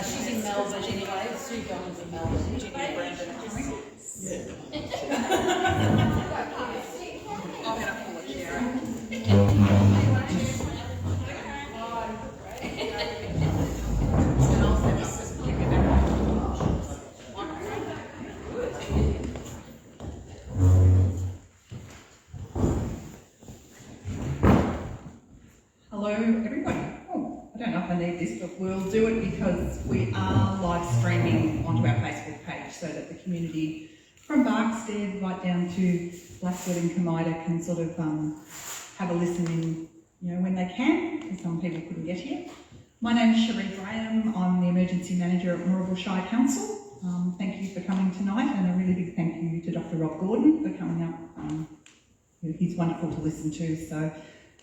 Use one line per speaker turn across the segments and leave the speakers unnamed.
She's in Melbourne anyway. Sue Goins in Melbourne. Jimmy and Brandon are coming. I'll head up for the chair.
Hello everybody. Oh, I don't know if I need this, but we'll do it because we are live streaming onto our Facebook page so that the community from Barkstead right down to Blackwood and Kamida can sort of have a listen in, when they can, because some people couldn't get here. My name is Cherie Graham. I'm the Emergency Manager at Moorabool Shire Council. Thank you for coming tonight, and a really big thank you to Dr. Rob Gordon for coming up. He's wonderful to listen to, so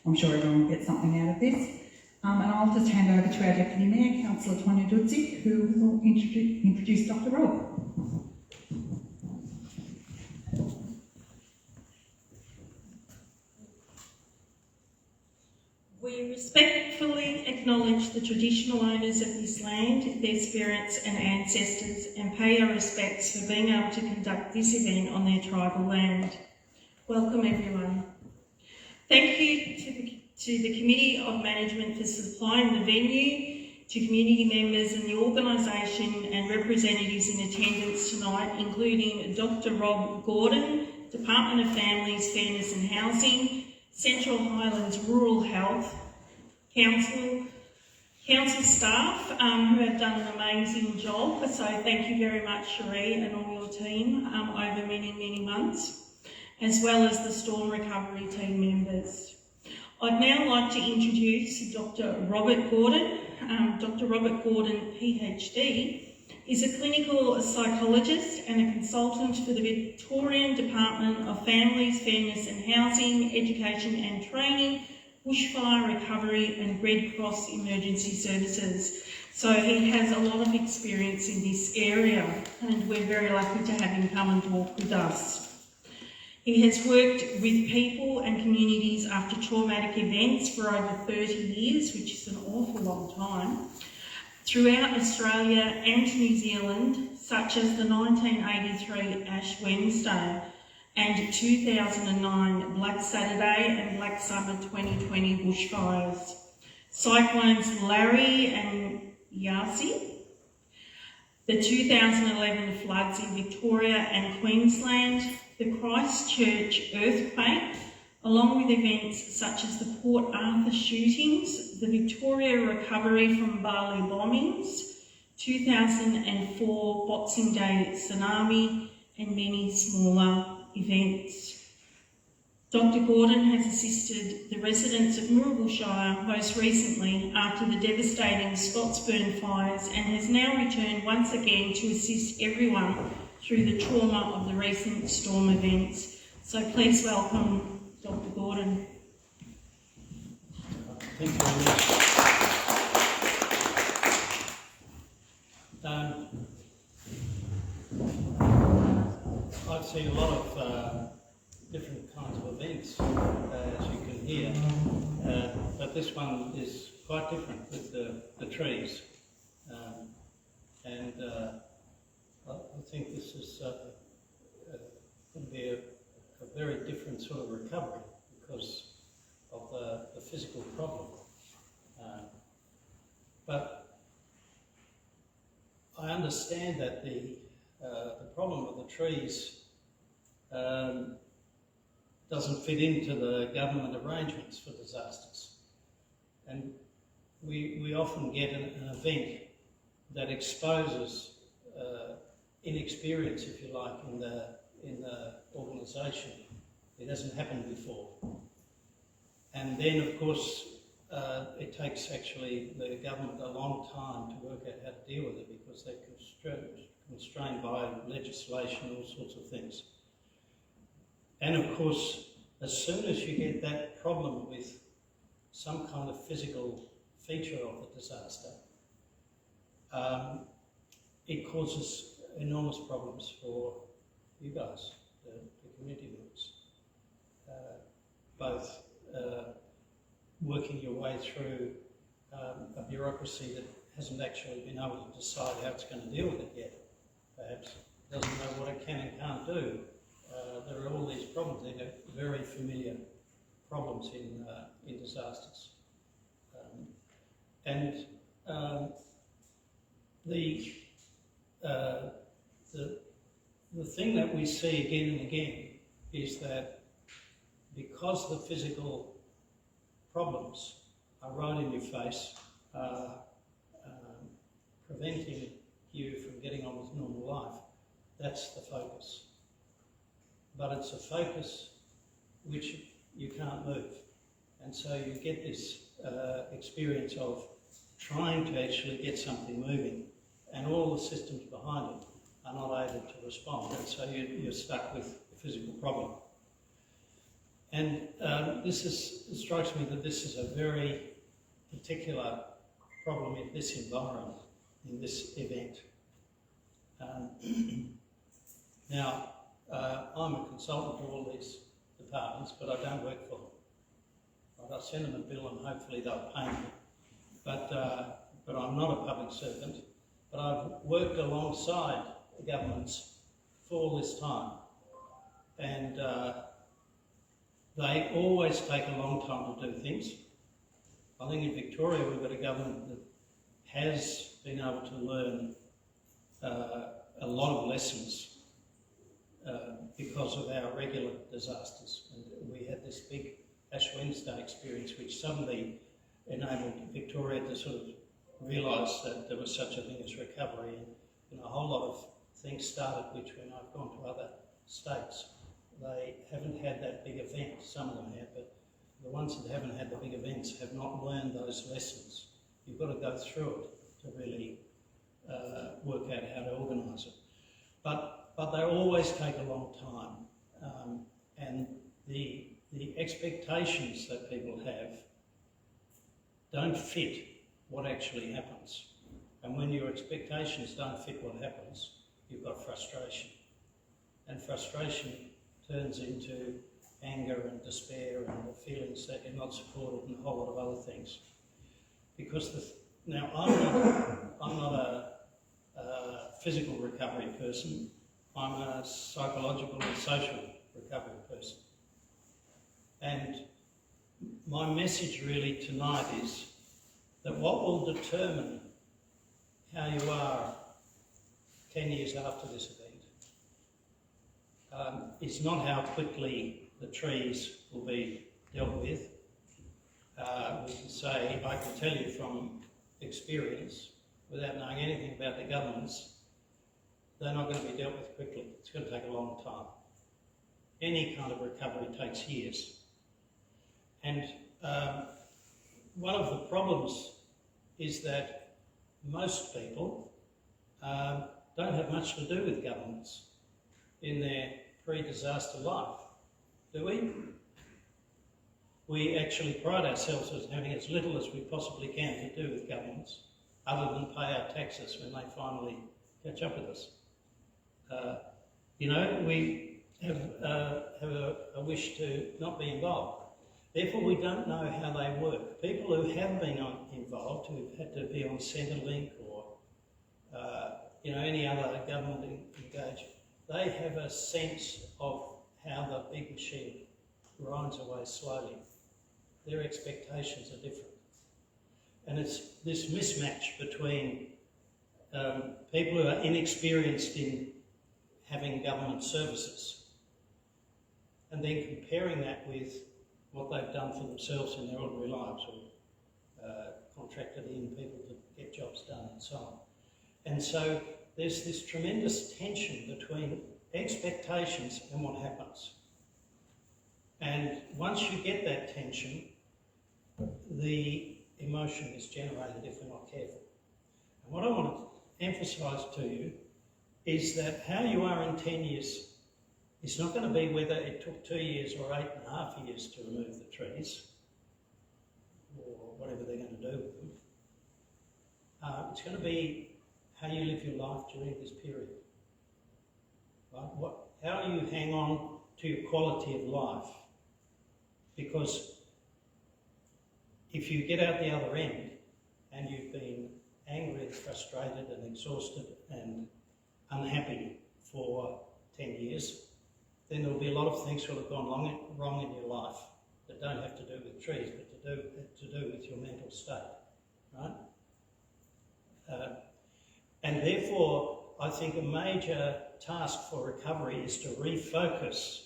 I'm sure everyone will get something out of this. And I'll just hand over to our Deputy Mayor, Councillor Tonya Dudzik, who will introduce Dr. Rob.
We respectfully acknowledge the traditional owners of this land, their spirits and ancestors, and pay our respects for being able to conduct this event on their tribal land. Welcome everyone. Thank you to the Committee of Management for supplying the venue, to community members and the organisation and representatives in attendance tonight, including Dr. Rob Gordon, Department of Families, Fairness and Housing, Central Highlands Rural Health, Council staff who have done an amazing job. So thank you very much, Cherie, and all your team over many, many months, as well as the storm recovery team members. I'd now like to introduce Dr. Robert Gordon. Dr. Robert Gordon, PhD, is a clinical psychologist and a consultant for the Victorian Department of Families, Fairness and Housing, Education and Training, Bushfire Recovery and Red Cross Emergency Services. So he has a lot of experience in this area, and we're very lucky to have him come and talk with us. He has worked with people and communities after traumatic events for over 30 years, which is an awful long time, throughout Australia and New Zealand, such as the 1983 Ash Wednesday and 2009 Black Saturday and Black Summer 2020 bushfires, Cyclones Larry and Yasi, the 2011 floods in Victoria and Queensland, the Christchurch earthquake, along with events such as the Port Arthur shootings, the Victoria recovery from Bali bombings, 2004 Boxing Day tsunami, and many smaller events. Dr. Gordon has assisted the residents of Moorabool Shire most recently after the devastating Scottsburn fires, and has now returned once again to assist everyone through the trauma of the recent storm events. So please welcome Dr. Gordon.
Thank you very much. I've seen a lot of different kinds of events, as you can hear, but this one is quite different with the trees. I think this is going to be a very different sort of recovery because of the physical problem. But I understand that the problem of the trees doesn't fit into the government arrangements for disasters. And we often get an event that exposes inexperience, if you like, in the organisation. It hasn't happened before. And then, of course, it takes actually the government a long time to work out how to deal with it because they're constrained by legislation, all sorts of things. And of course, as soon as you get that problem with some kind of physical feature of the disaster, it causes enormous problems for you guys, the community members. Both working your way through a bureaucracy that hasn't actually been able to decide how it's going to deal with it yet, perhaps, doesn't know what it can and can't do. There are all these problems. They're very familiar problems in disasters. The thing that we see again and again is that because the physical problems are right in your face, preventing you from getting on with normal life, that's the focus. But it's a focus which you can't move. And so you get this experience of trying to actually get something moving, and all the systems behind it are not able to respond, and so you're stuck with the physical problem. And it strikes me that this is a very particular problem in this environment, in this event. Now, I'm a consultant to all these departments, but I don't work for them. Right? I send them a bill and hopefully they'll pay me. But I'm not a public servant. But I've worked alongside the governments for all this time. And they always take a long time to do things. I think in Victoria we've got a government that has been able to learn a lot of lessons because of our regular disasters. And we had this big Ash Wednesday experience which suddenly enabled Victoria to sort of realise that there was such a thing as recovery, and a whole lot of things started which, when I've gone to other states, they haven't had that big event. Some of them have, but the ones that haven't had the big events have not learned those lessons. You've got to go through it to really work out how to organise it. But they always take a long time, and the expectations that people have don't fit what actually happens. And when your expectations don't fit what happens, you've got frustration. And frustration turns into anger and despair and the feelings that you're not supported and a whole lot of other things. Because now I'm not a physical recovery person. I'm a psychological and social recovery person. And my message really tonight is that what will determine how you are 10 years after this event is not how quickly the trees will be dealt with. We can say, I can tell you from experience, without knowing anything about the governments, they're not going to be dealt with quickly. It's going to take a long time. Any kind of recovery takes years. And one of the problems is that most people don't have much to do with governments in their pre-disaster life, do we? We actually pride ourselves as having as little as we possibly can to do with governments, other than pay our taxes when they finally catch up with us. We have a wish to not be involved. Therefore, we don't know how they work. People who have been involved, who've had to be on Centrelink or any other government engagement, they have a sense of how the big machine grinds away slowly. Their expectations are different. And it's this mismatch between people who are inexperienced in having government services and then comparing that with what they've done for themselves in their ordinary lives, or contracted in people to get jobs done and so on. And so there's this tremendous tension between expectations and what happens. And once you get that tension, the emotion is generated if we're not careful. And what I want to emphasise to you is that how you are in 10 years is not going to be whether it took 2 years or 8.5 years to remove the trees, or whatever they're going to do with them. It's going to be how you live your life during this period. Right? How you hang on to your quality of life. Because if you get out the other end and you've been angry and frustrated and exhausted and unhappy for 10 years, then there'll be a lot of things that have gone wrong in your life that don't have to do with trees, but to do with your mental state, right? And therefore, I think a major task for recovery is to refocus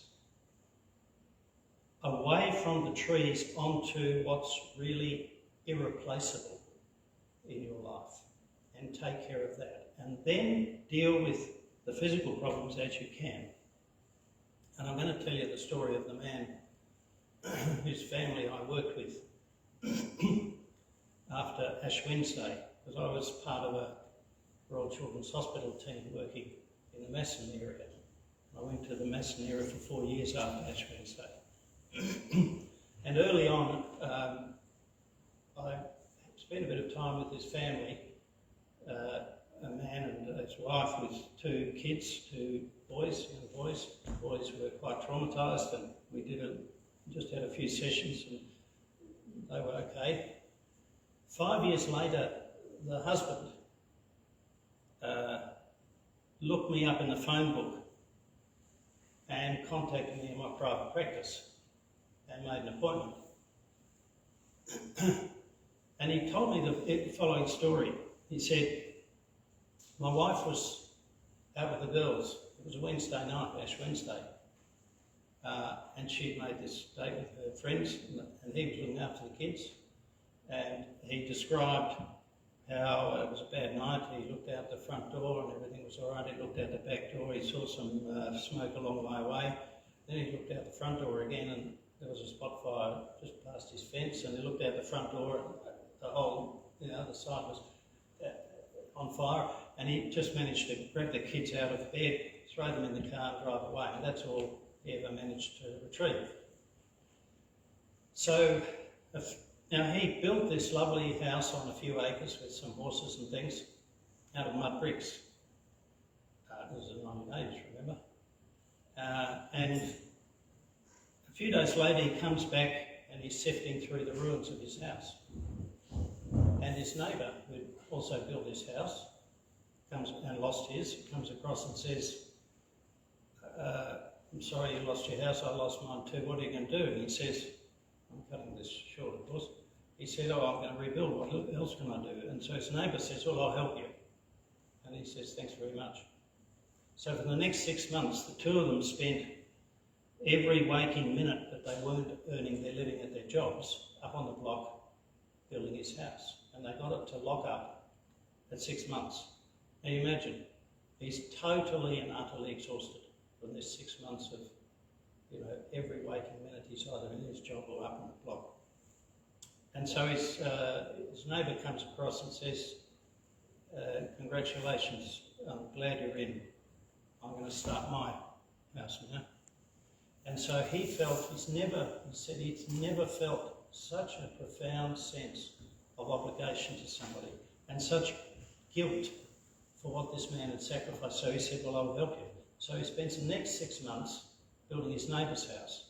away from the trees onto what's really irreplaceable in your life and take care of that. And then deal with the physical problems as you can. And I'm going to tell you the story of the man whose family I worked with after Ash Wednesday, because I was part of a Royal Children's Hospital team working in the Masson area. I went to the Masson area for 4 years after Ash Wednesday. And early on, I spent a bit of time with his family, a man and his wife with 2 kids, 2 boys, young boys. The boys were quite traumatised, and we just had a few sessions and they were okay. 5 years later, the husband looked me up in the phone book and contacted me in my private practice and made an appointment. And he told me the following story. He said, my wife was out with the girls. It was a Wednesday night, Ash Wednesday. And she'd made this date with her friends, and he was looking after the kids. And he described how it was a bad night. He looked out the front door and everything was all right. He looked out the back door. He saw some smoke a long way away. Then he looked out the front door again, and there was a spot fire just past his fence. And he looked out the front door, and the whole, the other side was on fire. And he just managed to grab the kids out of bed, throw them in the car and drive away. And that's all he ever managed to retrieve. So now he built this lovely house on a few acres with some horses and things out of mud bricks. It was the 1980s, remember? And a few days later he comes back and he's sifting through the ruins of his house. And his neighbour, who also built his house, comes and lost his, comes across and says, I'm sorry you lost your house, I lost mine too, what are you going to do? And he says, I'm cutting this short of course, he said, oh, I'm going to rebuild, what else can I do? And so his neighbour says, well, I'll help you. And he says, thanks very much. So for the next 6 months, the two of them spent every waking minute that they weren't earning their living at their jobs up on the block building his house. And they got it to lock up at 6 months. Now you imagine, he's totally and utterly exhausted from this 6 months of, every waking minute he's either in his job or up on the block. And so his neighbour comes across and says, congratulations, I'm glad you're in. I'm going to start my house now. And so he said he's never felt such a profound sense of obligation to somebody and such guilt for what this man had sacrificed. So he said, well, I will help you. So he spends the next 6 months building his neighbour's house.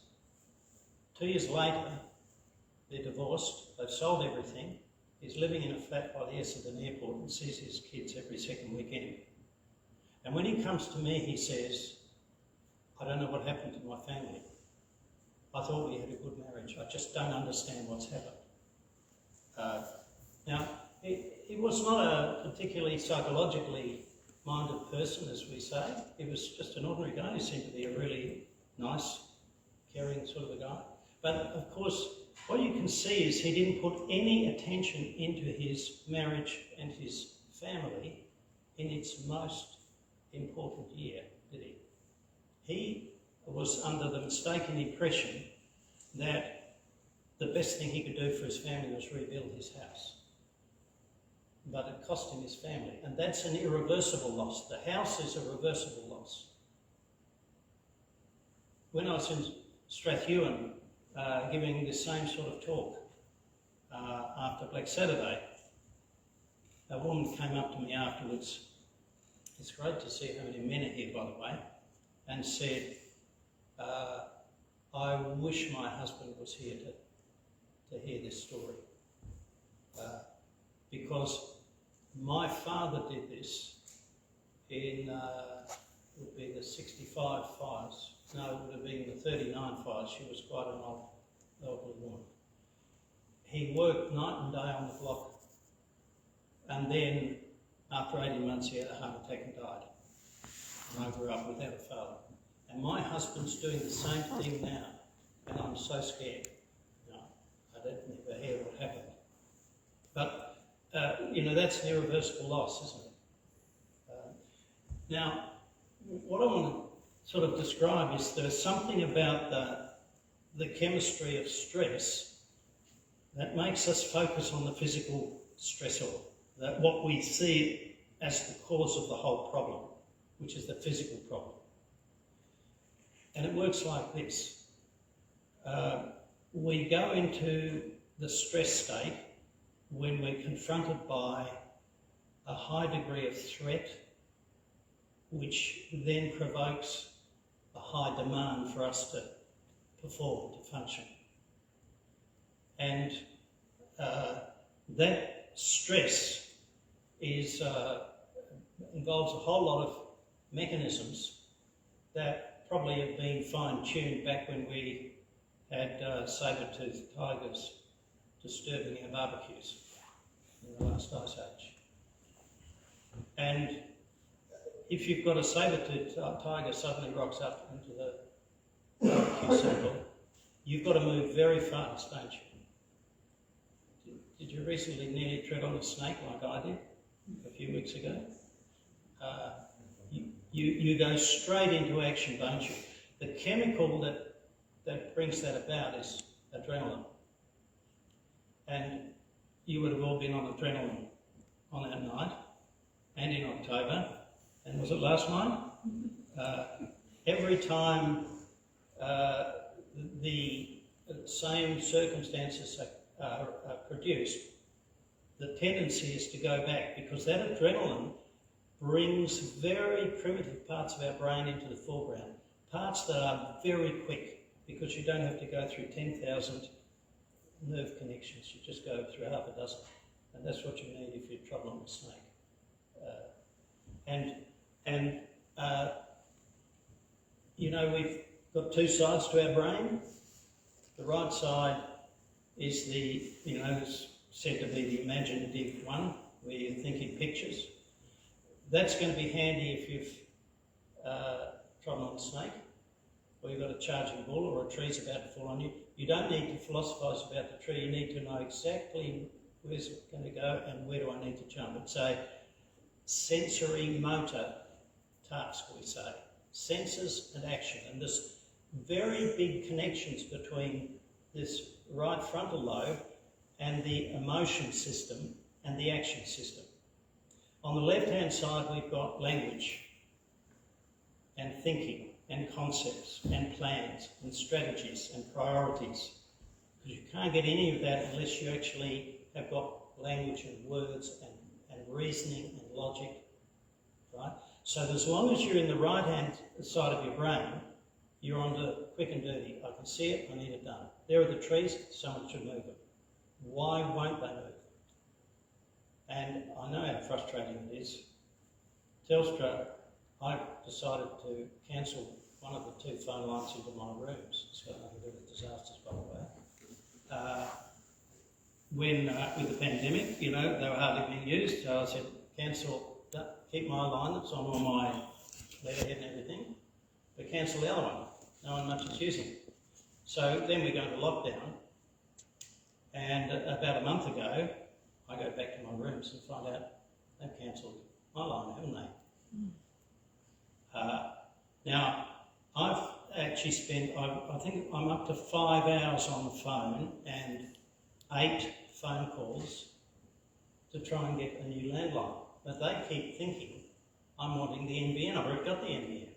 2 years later, they're divorced, they've sold everything. He's living in a flat by the Essendon airport and sees his kids every second weekend. And when he comes to me, he says, I don't know what happened to my family. I thought we had a good marriage. I just don't understand what's happened. Now, he was not a particularly psychologically minded person, as we say. He was just an ordinary guy. He seemed to be a really nice, caring sort of a guy. But of course, what you can see is he didn't put any attention into his marriage and his family in its most important year, did he? He was under the mistaken impression that the best thing he could do for his family was rebuild his house. But it cost him his family, and that's an irreversible loss. The house is a reversible loss. When I was in Strathewen giving the same sort of talk after Black Saturday, a woman came up to me afterwards it's great to see how many men are here, by the way, and said, I wish my husband was here to hear this story. Because my father did this in, would be the 65 fires. No, it would have been the 39 fires. She was quite an elderly woman. He worked night and day on the block. And then, after 18 months, he had a heart attack and died. And I grew up without a father. And my husband's doing the same thing now. And I'm so scared. You know, I don't never hear what happened. But, you know, that's an irreversible loss, isn't it? Now, what I want to sort of describe is there's something about the chemistry of stress that makes us focus on the physical stressor, that what we see as the cause of the whole problem, which is the physical problem. And it works like this. We go into the stress state when we're confronted by a high degree of threat, which then provokes a high demand for us to perform, to function. And that stress involves a whole lot of mechanisms that probably have been fine-tuned back when we had saber-toothed tigers disturbing our barbecues in the last ice age. And if you've got a saber-toothed tiger suddenly rocks up into the barbecue circle, you've got to move very fast, don't you? Did you recently nearly tread on a snake like I did a few weeks ago? You go straight into action, don't you? The chemical that brings that about is adrenaline. And you would have all been on adrenaline on that night, and in October, and was it last night? Every time the same circumstances are produced, the tendency is to go back, because that adrenaline brings very primitive parts of our brain into the foreground, parts that are very quick, because you don't have to go through 10,000 nerve connections, you just go through half a dozen, and that's what you need if you're troubling a snake. You know, we've got two sides to our brain. The right side is the, you know, is said to be the imaginative one, where you think in pictures. That's going to be handy if you've trodden on a snake, or you've got a charging bull, or a tree's about to fall on you. You don't need to philosophise about the tree, you need to know exactly where's it going to go and where do I need to jump. It's a sensory motor task, we say. Senses and action. And there's very big connections between this right frontal lobe and the emotion system and the action system. On the left-hand side, we've got language and thinking and concepts and plans and strategies and priorities. Because you can't get any of that unless you actually have got language and words and reasoning and logic, right? So as long as you're in the right-hand side of your brain, you're on to quick and dirty. I can see it, I need it done. There are the trees, someone should move them. Why won't they move them? And I know how frustrating it is. Telstra, I've decided to cancel one of the two phone lines into my rooms. It's got nothing to do with disasters, by the way. When, with the pandemic, you know, they were hardly being used, so I said, cancel, keep my line that's on my letterhead and everything, but cancel the other one. No one much is using it. So then we go into lockdown, and about a month ago, I go back to my rooms and find out they've cancelled my line, haven't they? Now, I've actually spent, I think I'm up to 5 hours on the phone and 8 phone calls to try and get a new landline. But they keep thinking I'm wanting the NBN. I've already got the NBN.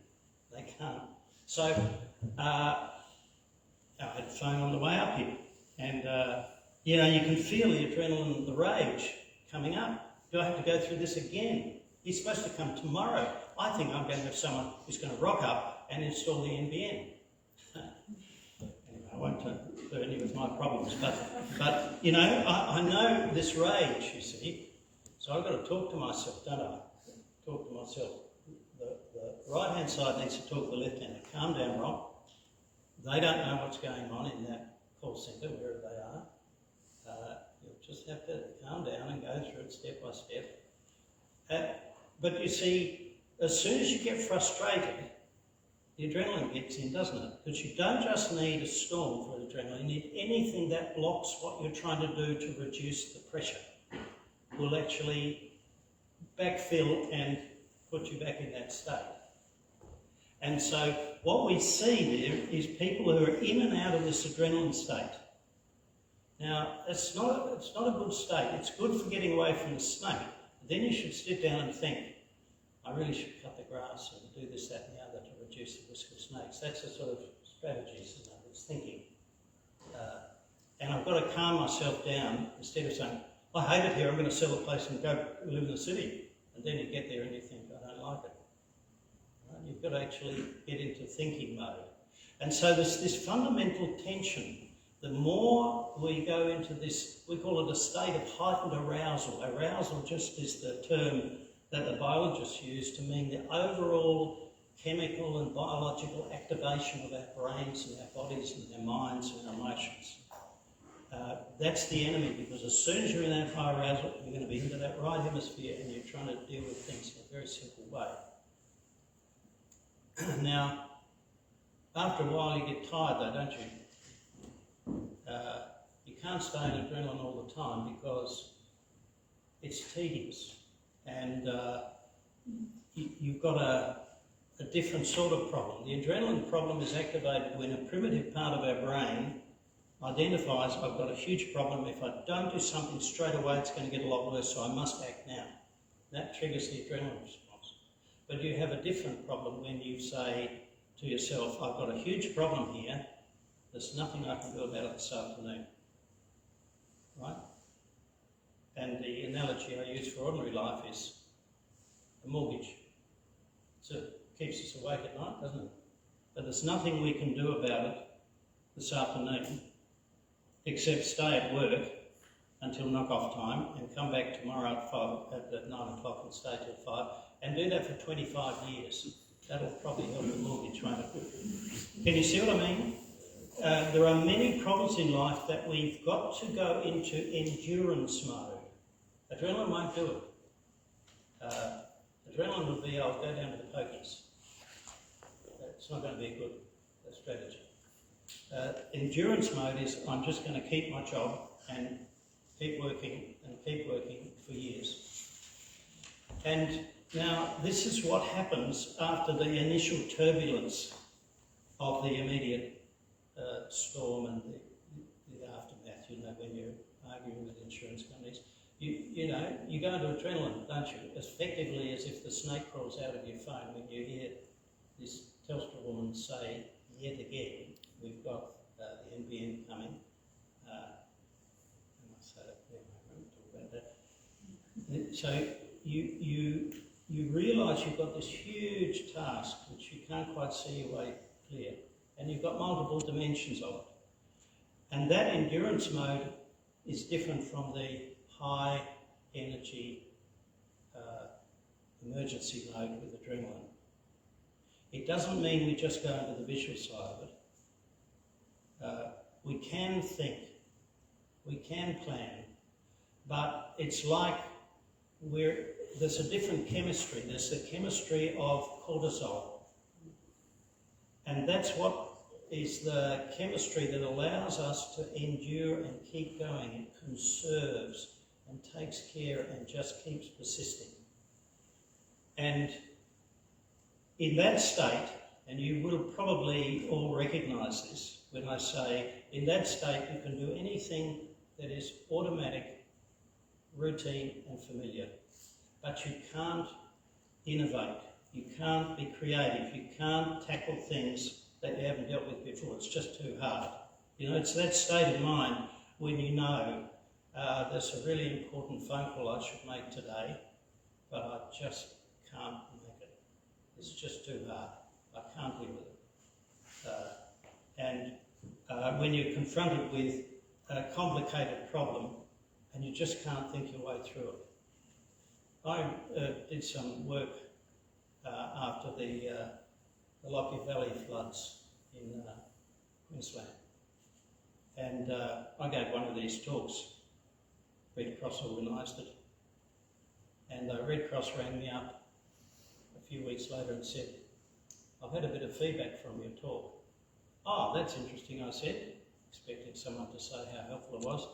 They can't. So I had a phone on the way up here, and you know, you can feel the adrenaline, the rage coming up. Do I have to go through this again? He's supposed to come tomorrow. I think I'm going to have someone who's going to rock up and install the NBN. Anyway, I won't burden you with my problems, but you know, I know this rage, you see, so I've got to talk to myself, don't I? Talk to myself. The right-hand side needs to talk to the left-hand. Calm down, Rob. They don't know what's going on in that call centre, wherever they are. You'll just have to calm down and go through it step by step. But you see, as soon as you get frustrated, the adrenaline gets in, doesn't it? Because you don't just need a storm for adrenaline, you need anything that blocks what you're trying to do to reduce the pressure. Will actually backfill and put you back in that state. And so what we see there is people who are in and out of this adrenaline state. Now, it's not a good state. It's good for getting away from the snake. But then you should sit down and think, I really should cut the grass and do this, that and the other to reduce the risk of snakes. That's the sort of strategies, isn't it? It's thinking. And I've got to calm myself down instead of saying, I hate it here, I'm going to sell the place and go live in the city. And then you get there and you think, I don't like it. Right? You've got to actually get into thinking mode. And so there's this fundamental tension. The more we go into this, we call it a state of heightened arousal. Arousal just is the term that the biologists use to mean the overall chemical and biological activation of our brains and our bodies and our minds and our emotions. That's the enemy, because as soon as you're in that high arousal, you're going to be into that right hemisphere and you're trying to deal with things in a very simple way. Now, after a while you get tired though, don't you? You can't stay in adrenaline all the time because it's tedious, and you've got a different sort of problem. The adrenaline problem is activated when a primitive part of our brain identifies, I've got a huge problem, if I don't do something straight away it's going to get a lot worse, so I must act now. That triggers the adrenaline response. But you have a different problem when you say to yourself, I've got a huge problem here, there's nothing I can do about it this afternoon. Right? And the analogy I use for ordinary life is a mortgage. So it keeps us awake at night, doesn't it? But there's nothing we can do about it this afternoon except stay at work until knock-off time and come back tomorrow at 9 o'clock and stay till 5 and do that for 25 years. That'll probably help the mortgage, won't it? Can you see what I mean? There are many problems in life that we've got to go into endurance mode. Adrenaline won't do it. Adrenaline would be, I'll go down to the pokies. It's not going to be a good strategy. Endurance mode is, I'm just going to keep my job and keep working for years. And now this is what happens after the initial turbulence of the immediate storm and the aftermath. You know, when you're arguing with insurance companies, you know, you go into adrenaline, don't you? As effectively as if the snake crawls out of your phone when you hear this Telstra woman say, yet again, we've got the NBN coming. I must say that, yeah, I won't talk about that. So you realise you've got this huge task which you can't quite see your way clear, and you've got multiple dimensions of it. And that endurance mode is different from the high energy emergency mode with adrenaline. It doesn't mean we just go into the visual side of it. We can think, we can plan, but it's like there's a different chemistry. There's the chemistry of cortisol. And that's what is the chemistry that allows us to endure and keep going. It conserves and takes care and just keeps persisting. And in that state, and you will probably all recognise this when I say, in that state you can do anything that is automatic, routine and familiar. But you can't innovate, you can't be creative, you can't tackle things that you haven't dealt with before. It's just too hard. You know, it's that state of mind when you know there's a really important phone call I should make today, but I just can't make it. It's just too hard. I can't deal with it. When you're confronted with a complicated problem and you just can't think your way through it. I did some work after the Lockyer Valley floods in Queensland. And I gave one of these talks. Red Cross organised it. And the Red Cross rang me up a few weeks later and said, I've had a bit of feedback from your talk. Oh, that's interesting, I said, expecting someone to say how helpful it was.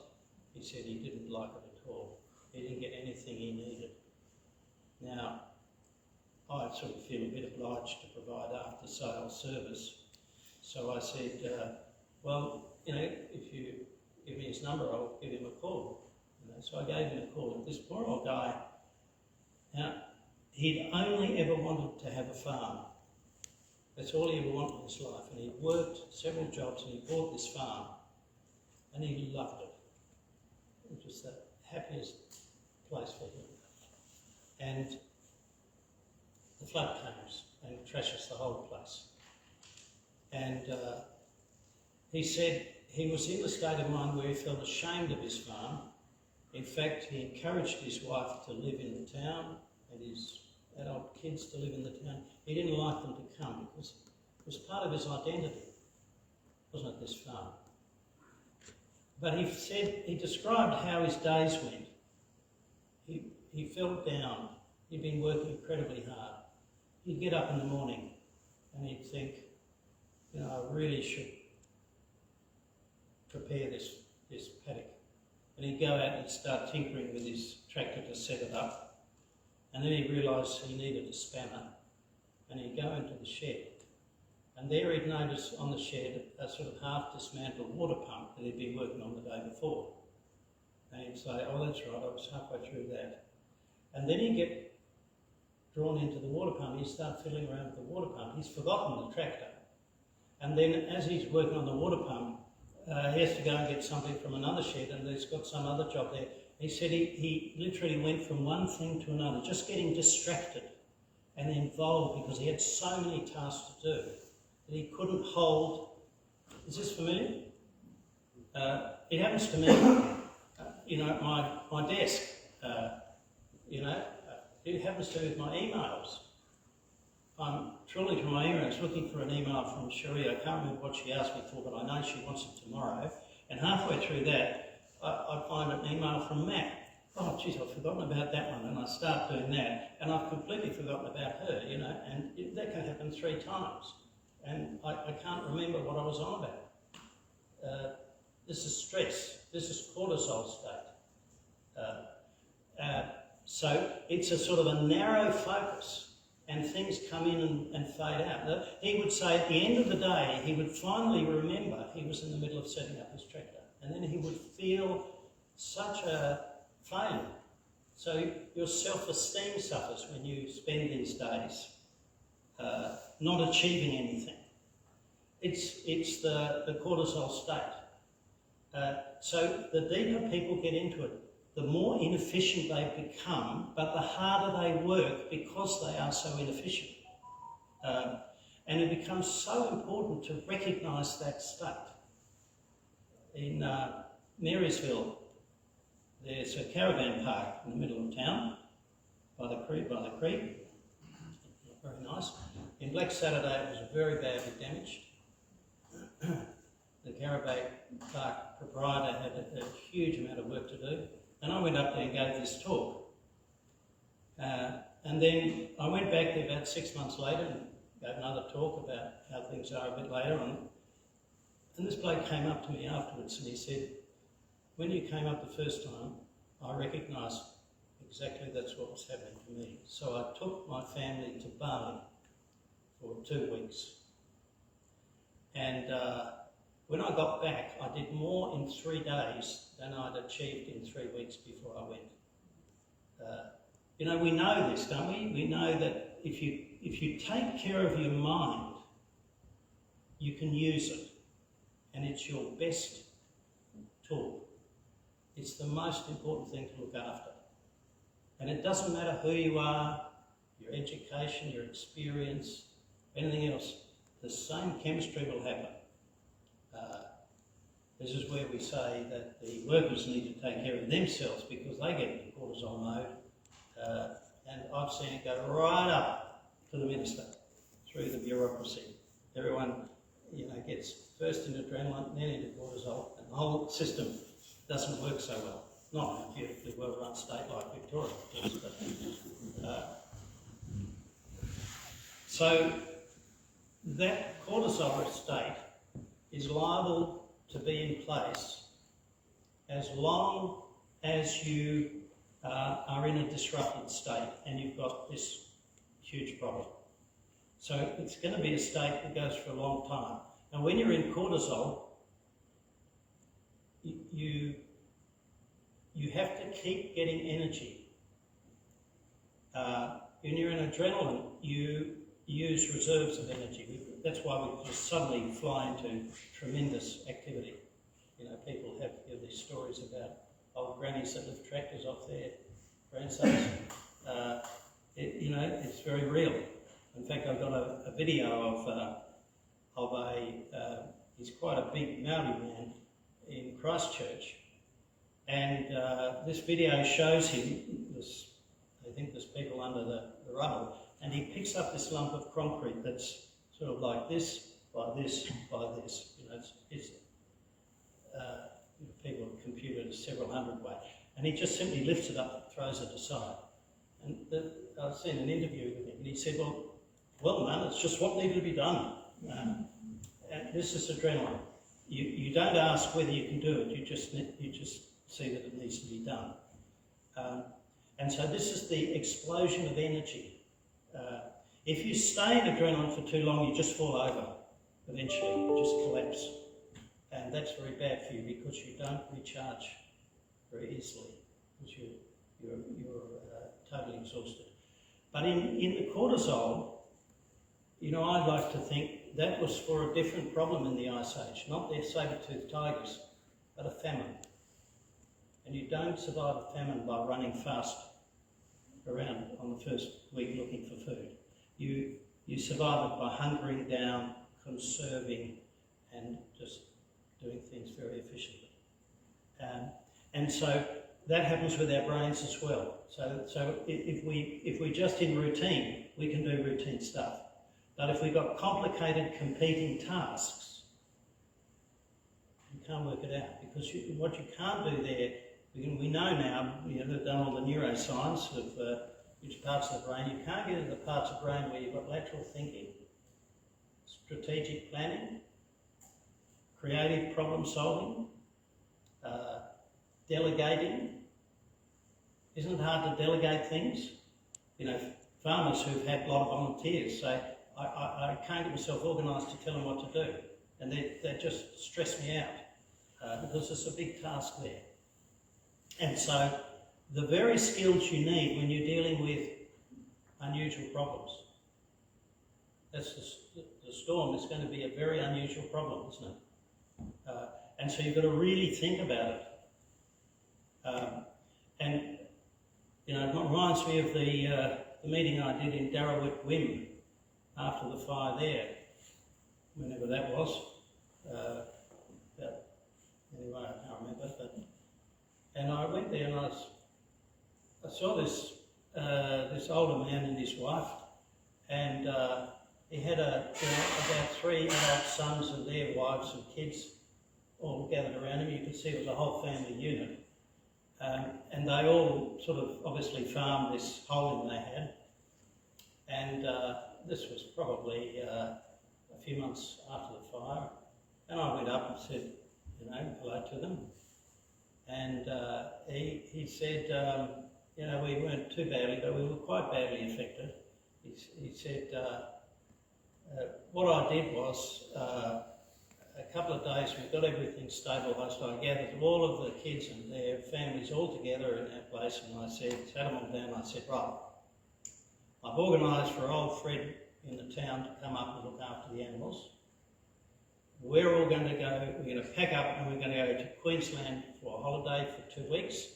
He said he didn't like it at all. He didn't get anything he needed. Now, I sort of feel a bit obliged to provide after-sales service. So I said, well, you know, if you give me his number, I'll give him a call. You know, so I gave him a call. And this poor old guy, now, he'd only ever wanted to have a farm. That's all he ever wanted in his life. And he worked several jobs and he bought this farm. And he loved it. It was the happiest place for him. And the flood comes and trashes the whole place. And he said he was in a state of mind where he felt ashamed of his farm. In fact, he encouraged his wife to live in the town and his adult kids to live in the town. He didn't like them to come because it was part of his identity, wasn't it, this farm? But he said, he described how his days went. He felt down. He'd been working incredibly hard. He'd get up in the morning and he'd think, you know, I really should prepare this paddock. And he'd go out and start tinkering with his tractor to set it up. And then he realised he needed a spanner. And he'd go into the shed. And there he'd notice on the shed a sort of half-dismantled water pump that he'd been working on the day before. And he'd say, oh, that's right, I was halfway through that. And then he'd get drawn into the water pump. He'd start fiddling around with the water pump. He's forgotten the tractor. And then as he's working on the water pump, he has to go and get something from another shed, and he's got some other job there. He said he literally went from one thing to another, just getting distracted and involved because he had so many tasks to do that he couldn't hold. Is this familiar? It happens to me, you know, at my desk. You know, it happens to me with my emails. I'm trawling through my emails looking for an email from Cherie. I can't remember what she asked me for, but I know she wants it tomorrow. And halfway through that, I find an email from Matt. Oh, geez, I've forgotten about that one. And I start doing that, and I've completely forgotten about her, you know, and that can happen 3 times. And I can't remember what I was on about. This is stress. This is cortisol state. So it's a sort of a narrow focus, and things come in and fade out. He would say at the end of the day, he would finally remember he was in the middle of setting up his tractor, and then he would feel such a failure. So your self-esteem suffers when you spend these days not achieving anything. It's the cortisol state. So the deeper people get into it, the more inefficient they become, but the harder they work because they are so inefficient. And it becomes so important to recognise that state. In Marysville, there's a caravan park in the middle of town, by the creek. Very nice. In Black Saturday, it was very badly damaged. The caravan park proprietor had a huge amount of work to do. And I went up there and gave this talk. And then I went back there about 6 months later and gave another talk about how things are a bit later on. And this bloke came up to me afterwards and he said, when you came up the first time, I recognised exactly that's what was happening to me. So I took my family to Bali for 2 weeks. And when I got back, I did more in 3 days than I'd achieved in 3 weeks before I went. You know, we know this, don't we? We know that if you take care of your mind, you can use it. And it's your best tool. It's the most important thing to look after. And it doesn't matter who you are, your education, your experience, anything else, the same chemistry will happen. This is where we say that the workers need to take care of themselves because they get in cortisol mode. And I've seen it go right up to the minister, through the bureaucracy. Everyone, gets first into adrenaline, then into cortisol, and the whole system doesn't work so well. Not in a beautifully well-run state like Victoria, of course, but, so that cortisol state is liable to be in place as long as you are in a disrupted state and you've got this huge problem. So it's going to be a state that goes for a long time. And when you're in cortisol, you have to keep getting energy. When you're in adrenaline, you use reserves of energy. That's why we just suddenly fly into tremendous activity. People have these stories about old grannies that lift tractors off their grandsons. It's very real. In fact, I've got a video of he's quite a big Maori man in Christchurch, and this video shows him, I think there's people under the rubble, and he picks up this lump of concrete that's sort of like this, by this, by this. People have computed it several hundred ways, and he just simply lifts it up and throws it aside. And I've seen an interview with him, and he said, well, man, it's just what needed to be done. And this is adrenaline. You don't ask whether you can do it, you just see that it needs to be done. And so this is the explosion of energy. If you stay in adrenaline for too long, you just fall over eventually, you just collapse. And that's very bad for you because you don't recharge very easily because you're totally exhausted. But in the cortisol, I'd like to think that was for a different problem in the Ice Age, not the saber-toothed tigers, but a famine. And you don't survive a famine by running fast around on the first week looking for food. You survive it by hunkering down, conserving, and just doing things very efficiently. And so that happens with our brains as well. So if we're just in routine, we can do routine stuff. But if we've got complicated competing tasks, you can't work it out because what you can't do there, we know now, they've done all the neuroscience of which parts of the brain, you can't get into the parts of the brain where you've got lateral thinking, strategic planning, creative problem solving, delegating. Isn't it hard to delegate things? Farmers who've had a lot of volunteers say, I can't get myself organised to tell them what to do. And they just stress me out because it's a big task there. And so the very skills you need when you're dealing with unusual problems, that's the storm is going to be a very unusual problem, isn't it? And so you've got to really think about it. And it reminds me of the meeting I did in Darrawit Wim after the fire there, whenever that was. Anyway, I can't remember. And I went there and I saw this older man and his wife, and he had about 3 adult sons and their wives and kids all gathered around him. You could see it was a whole family unit. And they all sort of obviously farmed this holding they had. And this was probably a few months after the fire. And I went up and said, hello to them. And he said, we weren't too badly, but we were quite badly affected. He said, what I did was, a couple of days we got everything stabilised. I gathered all of the kids and their families all together in that place, and I sat them all down and I said, right, I've organised for old Fred in the town to come up and look after the animals. We're all going to go, we're going to pack up and we're going to go to Queensland for a holiday for 2 weeks.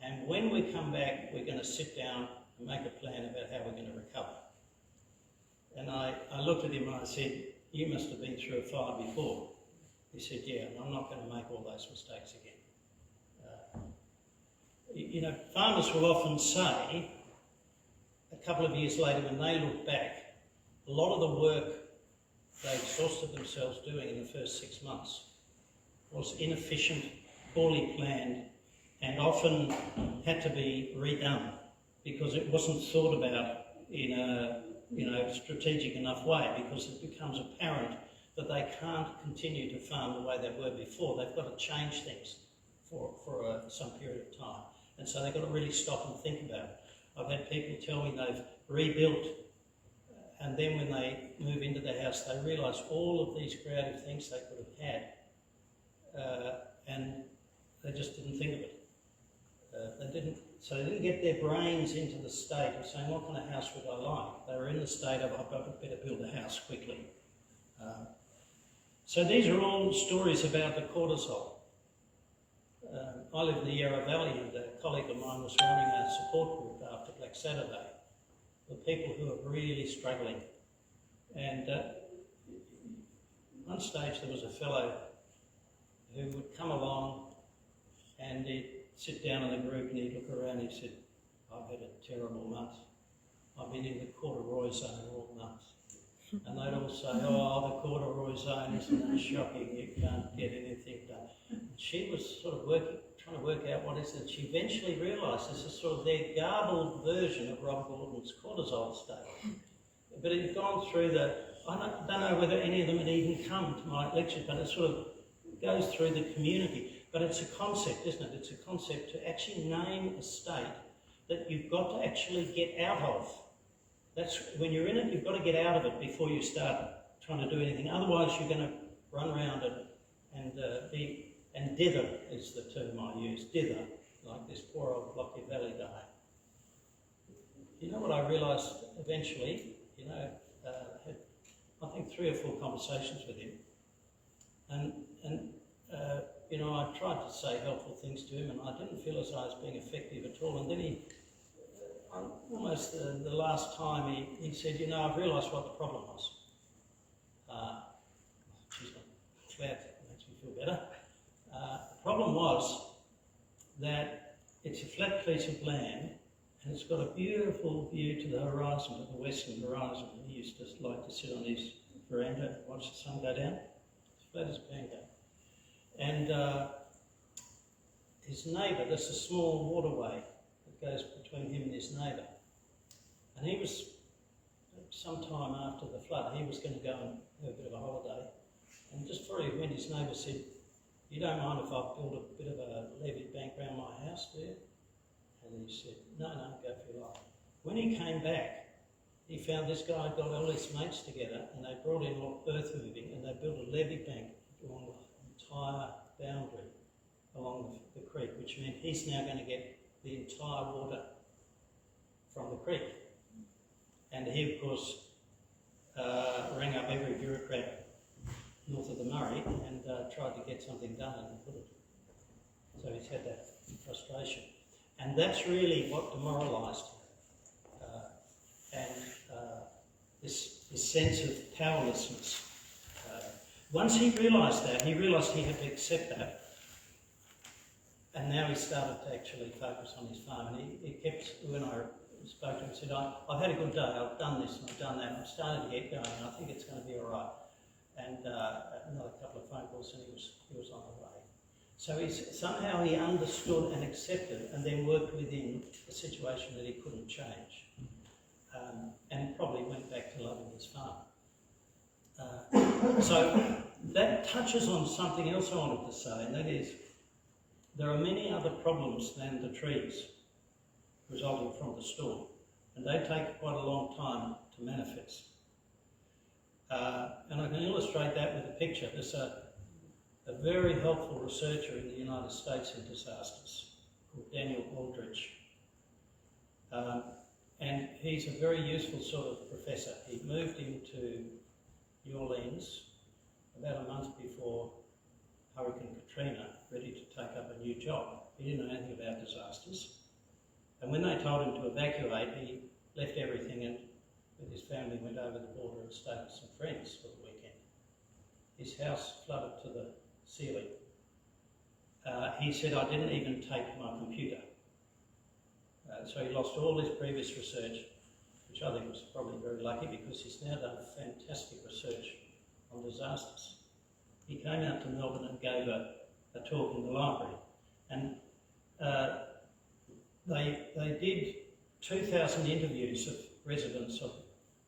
And when we come back, we're going to sit down and make a plan about how we're going to recover. And I looked at him and I said, you must have been through a fire before. He said, yeah, and I'm not going to make all those mistakes again. You know, farmers will often say, a couple of years later when they look back, a lot of the work they exhausted themselves doing in the first 6 months was inefficient, poorly planned, and often had to be redone because it wasn't thought about in a strategic enough way, because it becomes apparent that they can't continue to farm the way they were before. They've got to change things for some period of time. And so they've got to really stop and think about it. I've had people tell me they've rebuilt, and then when they move into the house, they realise all of these creative things they could have had, and they just didn't think of it. So they didn't get their brains into the state of saying, what kind of house would I like? They were in the state of, I've got to better build a house quickly. So these are all stories about the cortisol. I live in the Yarra Valley, and a colleague of mine was running a support group after Black Saturday for people who are really struggling. And at one stage there was a fellow who would come along and he'd sit down in the group and he'd look around and he said, I've had a terrible month. I've been in the corduroy zone all month. And they'd all say, oh, the corduroy zone isn't shocking, you can't get anything done. And she was sort of trying to work out what is it. She eventually realised this is sort of their garbled version of Rob Gordon's cortisol state. But it had gone through I don't know whether any of them had even come to my lecture, but it sort of goes through the community. But it's a concept, isn't it? It's a concept to actually name a state that you've got to actually get out of. That's when you're in it, you've got to get out of it before you start trying to do anything. Otherwise, you're going to run around and dither is the term I use, dither, like this poor old Blocky Valley guy. You know what I realised eventually? Had I think 3 or 4 conversations with him, and I tried to say helpful things to him, and I didn't feel as though I was being effective at all. And then almost the last time he said, I've realised what the problem was. Geez, I'm glad that makes me feel better. The problem was that it's a flat piece of land and it's got a beautiful view to the horizon, to the western horizon. He used to like to sit on his veranda and watch the sun go down. It's flat as a pancake. And his neighbour, there's a small waterway that goes between him and his neighbour. And he was, sometime after the flood, he was going to go and have a bit of a holiday. And just before he went, his neighbour said, you don't mind if I build a bit of a levee bank around my house, do you? And he said, no, go for your life. When he came back, he found this guy had got all his mates together and they brought in all earth moving and they built a levee bank along the entire boundary along the creek, which meant he's now going to get the entire water from the creek. And he, of course, rang up every bureaucrat north of the Murray and tried to get something done and couldn't. So he's had that frustration. And that's really what demoralised him. This sense of powerlessness. Once he realised that, he realised he had to accept that. And now he started to actually focus on his farm. And he kept, when I spoke to him, said, I've had a good day, I've done this and I've done that, and I'm starting to get going, and I think it's going to be all right. And another couple of phone calls and he was on the way. So somehow he understood and accepted and then worked within a situation that he couldn't change. And probably went back to loving his farm. So that touches on something else I wanted to say, and that is there are many other problems than the trees resulting from the storm, and they take quite a long time to manifest. And I can illustrate that with a picture. There's a very helpful researcher in the United States in disasters called Daniel Aldrich. And he's a very useful sort of professor. He moved into New Orleans about a month before Hurricane Katrina, ready to take up a new job. He didn't know anything about disasters. And when they told him to evacuate, he left everything and with his family went over the border and stayed with some friends for the weekend. His house flooded to the ceiling. He said, I didn't even take my computer. So he lost all his previous research, which I think was probably very lucky because he's now done fantastic research on disasters. He came out to Melbourne and gave a talk in the library, and they did 2,000 interviews of residents of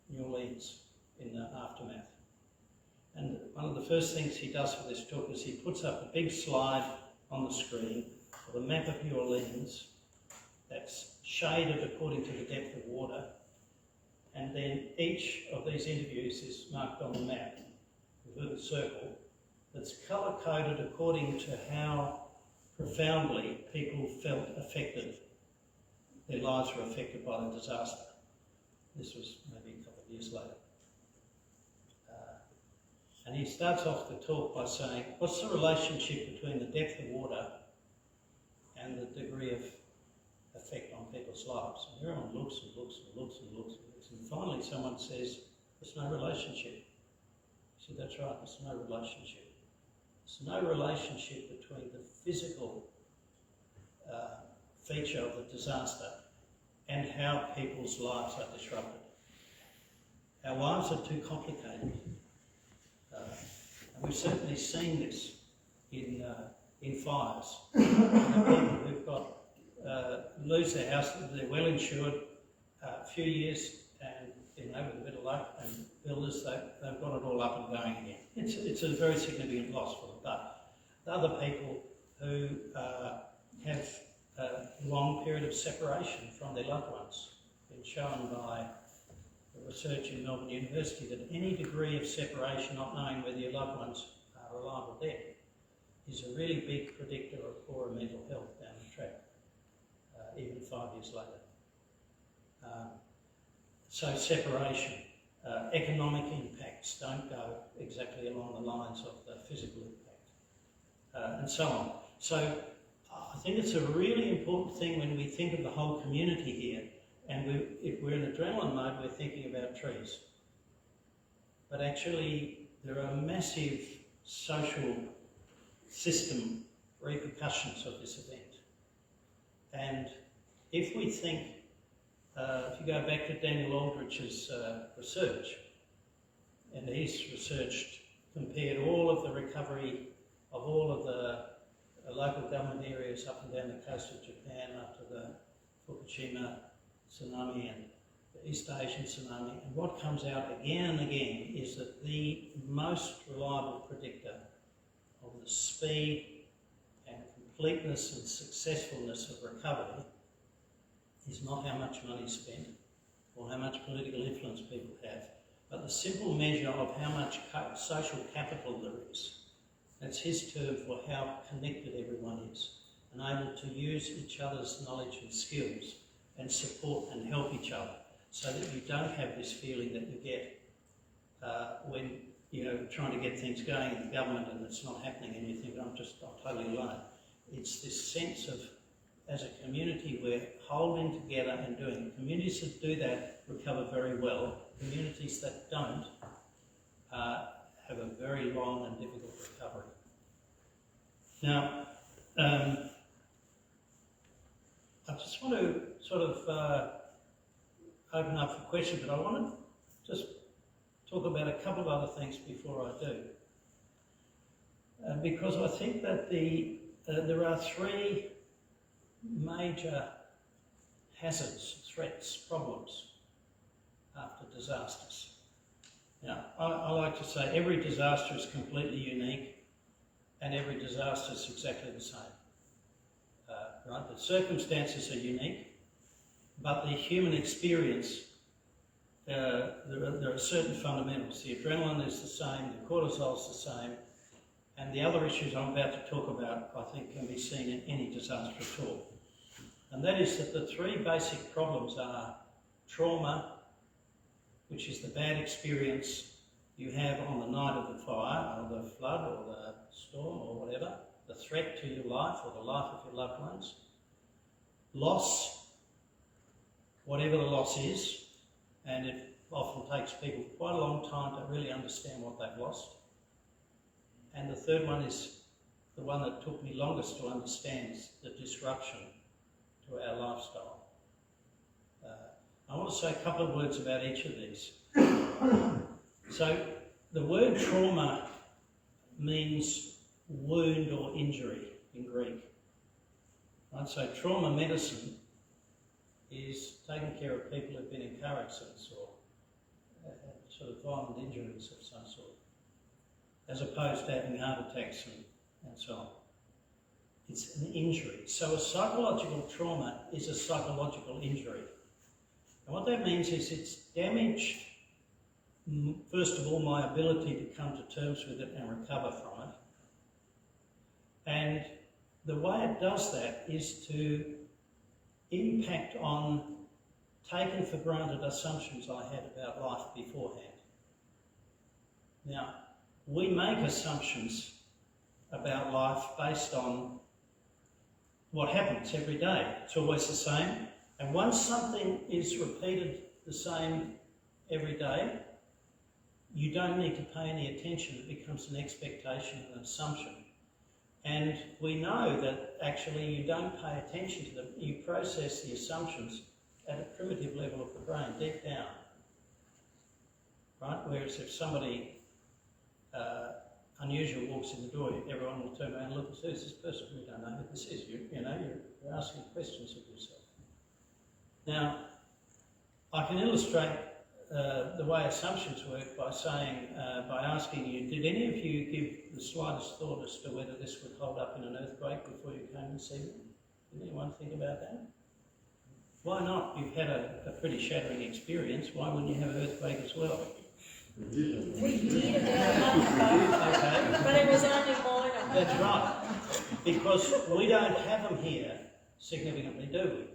New Orleans in the aftermath. And one of the first things he does for this talk is he puts up a big slide on the screen of a map of New Orleans that's shaded according to the depth of water, and then each of these interviews is marked on the map with a little circle that's colour-coded according to how profoundly people felt affected, their lives were affected by the disaster. This was maybe a couple of years later. And he starts off the talk by saying, what's the relationship between the depth of water and the degree of effect on people's lives? And everyone looks and looks and looks and looks and looks, and finally someone says, there's no relationship. He said, that's right, there's no relationship. There's no relationship between the physical feature of the disaster and how people's lives are disrupted. Our lives are too complicated. And we've certainly seen this in fires. People who've got lose their house, they're well insured, a few years, and with a bit of luck, and builders, they've got it all up and going again. It's a very significant loss for them. But the other people who have a long period of separation from their loved ones, been shown by research in Melbourne University that any degree of separation, not knowing whether your loved ones are alive or dead, is a really big predictor of poorer mental health down the track, even 5 years later. So separation, economic impacts don't go exactly along the lines of the physical impact, and so on. So I think it's a really important thing when we think of the whole community here. And if we're in adrenaline mode, we're thinking about trees. But actually, there are massive social system repercussions of this event. And if we think, if you go back to Daniel Aldrich's research, and he's researched, compared all of the recovery of all of the local government areas up and down the coast of Japan after the Fukushima tsunami and the East Asian tsunami, and what comes out again and again is that the most reliable predictor of the speed and completeness and successfulness of recovery is not how much money is spent or how much political influence people have, but the simple measure of how much social capital there is. That's his term for how connected everyone is and able to use each other's knowledge and skills and support and help each other, so that you don't have this feeling that you get when you're trying to get things going in the government and it's not happening and you think, I'm totally alone. It's this sense of, as a community, we're holding together and doing. Communities that do that recover very well. Communities that don't have a very long and difficult recovery. Now, I just want to sort of open up for questions, but I want to just talk about a couple of other things before I do. Because I think that there are three major hazards, threats, problems after disasters. Now, I like to say every disaster is completely unique and every disaster is exactly the same. Right? The circumstances are unique, but the human experience, there are certain fundamentals. The adrenaline is the same, the cortisol is the same, and the other issues I'm about to talk about, I think, can be seen in any disaster at all. And that is that the three basic problems are trauma, which is the bad experience you have on the night of the fire, or the flood, or the storm, or whatever. the threat to your life or the life of your loved ones. Loss, whatever the loss is, and it often takes people quite a long time to really understand what they've lost. And the third one is the one that took me longest to understand, is the disruption to our lifestyle. I want to say a couple of words about each of these. So the word trauma means wound or injury in Greek. Right? So trauma medicine is taking care of people who've been in car accidents or sort of violent injuries of some sort, as opposed to having heart attacks and so on. It's an injury. So a psychological trauma is a psychological injury. And what that means is it's damaged, first of all, my ability to come to terms with it and recover from it. And the way it does that is to impact on taken for granted assumptions I had about life beforehand. Now, we make assumptions about life based on what happens every day. It's always the same. And once something is repeated the same every day, you don't need to pay any attention. It becomes an expectation and an assumption. And we know that actually you don't pay attention to them. You process the assumptions at a primitive level of the brain, deep down. Right? Whereas if somebody unusual walks in the door, everyone will turn around and look and say, who's this person? We don't know who this is. You're asking questions of yourself. Now, I can illustrate the way assumptions work by saying, by asking you, did any of you give the slightest thought as to whether this would hold up in an earthquake before you came this evening? Did anyone think about that? Why not? You've had a pretty shattering experience. Why wouldn't you have an earthquake as well?
We did about a month ago,
Okay.
but it was only minor.
That's right. Because we don't have them here significantly, do we?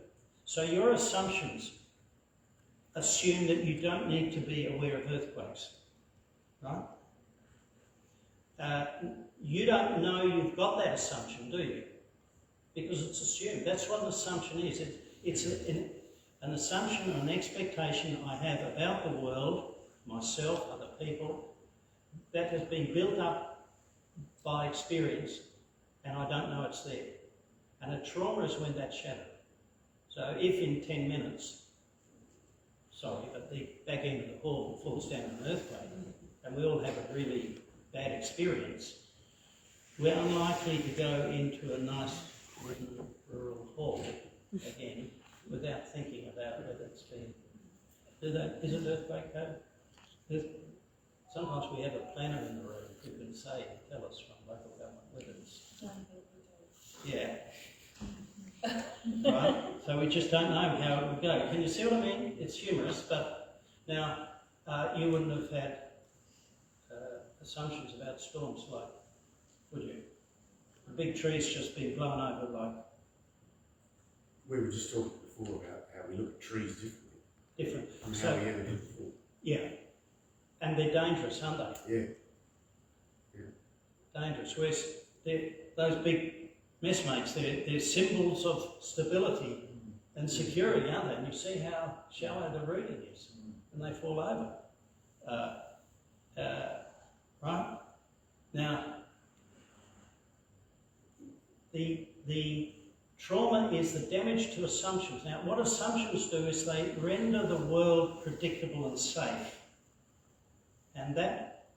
So your assumptions assume that you don't need to be aware of earthquakes, right? You don't know you've got that assumption, do you? Because it's assumed. That's what an assumption is. It's an assumption or an expectation I have about the world, myself, other people, that has been built up by experience, and I don't know it's there. And a trauma is when that's shattered. So if in 10 minutes, at the back end of the hall falls down an earthquake, and we all have a really bad experience, we're unlikely to go into a nice rural hall again without thinking about whether it's been... Is it earthquake code? Sometimes we have a planner in the room who can tell us from local government whether it's... Yeah. Right? So we just don't know how it would go. Can you see what I mean? It's humorous, but now you wouldn't have had assumptions about storms like, would you? A big tree's just been blown over like...
We were just talking before about how we look at trees differently.
Different.
From
So,
how we ever did before.
yeah. And they're dangerous, aren't they?
Yeah.
Dangerous. Whereas those big messmates, they're symbols of stability and security, aren't they? And you see how shallow the rooting is, and they fall over. Right? Now, the trauma is the damage to assumptions. Now, what assumptions do is they render the world predictable and safe. And that,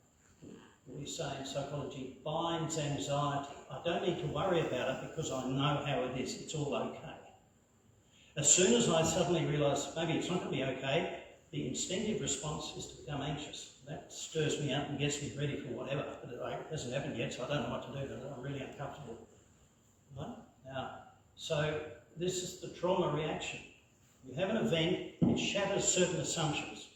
we say in psychology, binds anxiety. I don't need to worry about it because I know how it is. It's all okay. As soon as I suddenly realise maybe it's not going to be okay, the instinctive response is to become anxious. That stirs me up and gets me ready for whatever. But it hasn't happened yet, so I don't know what to do, but I'm really uncomfortable. Right? Now, so this is the trauma reaction. You have an event, it shatters certain assumptions.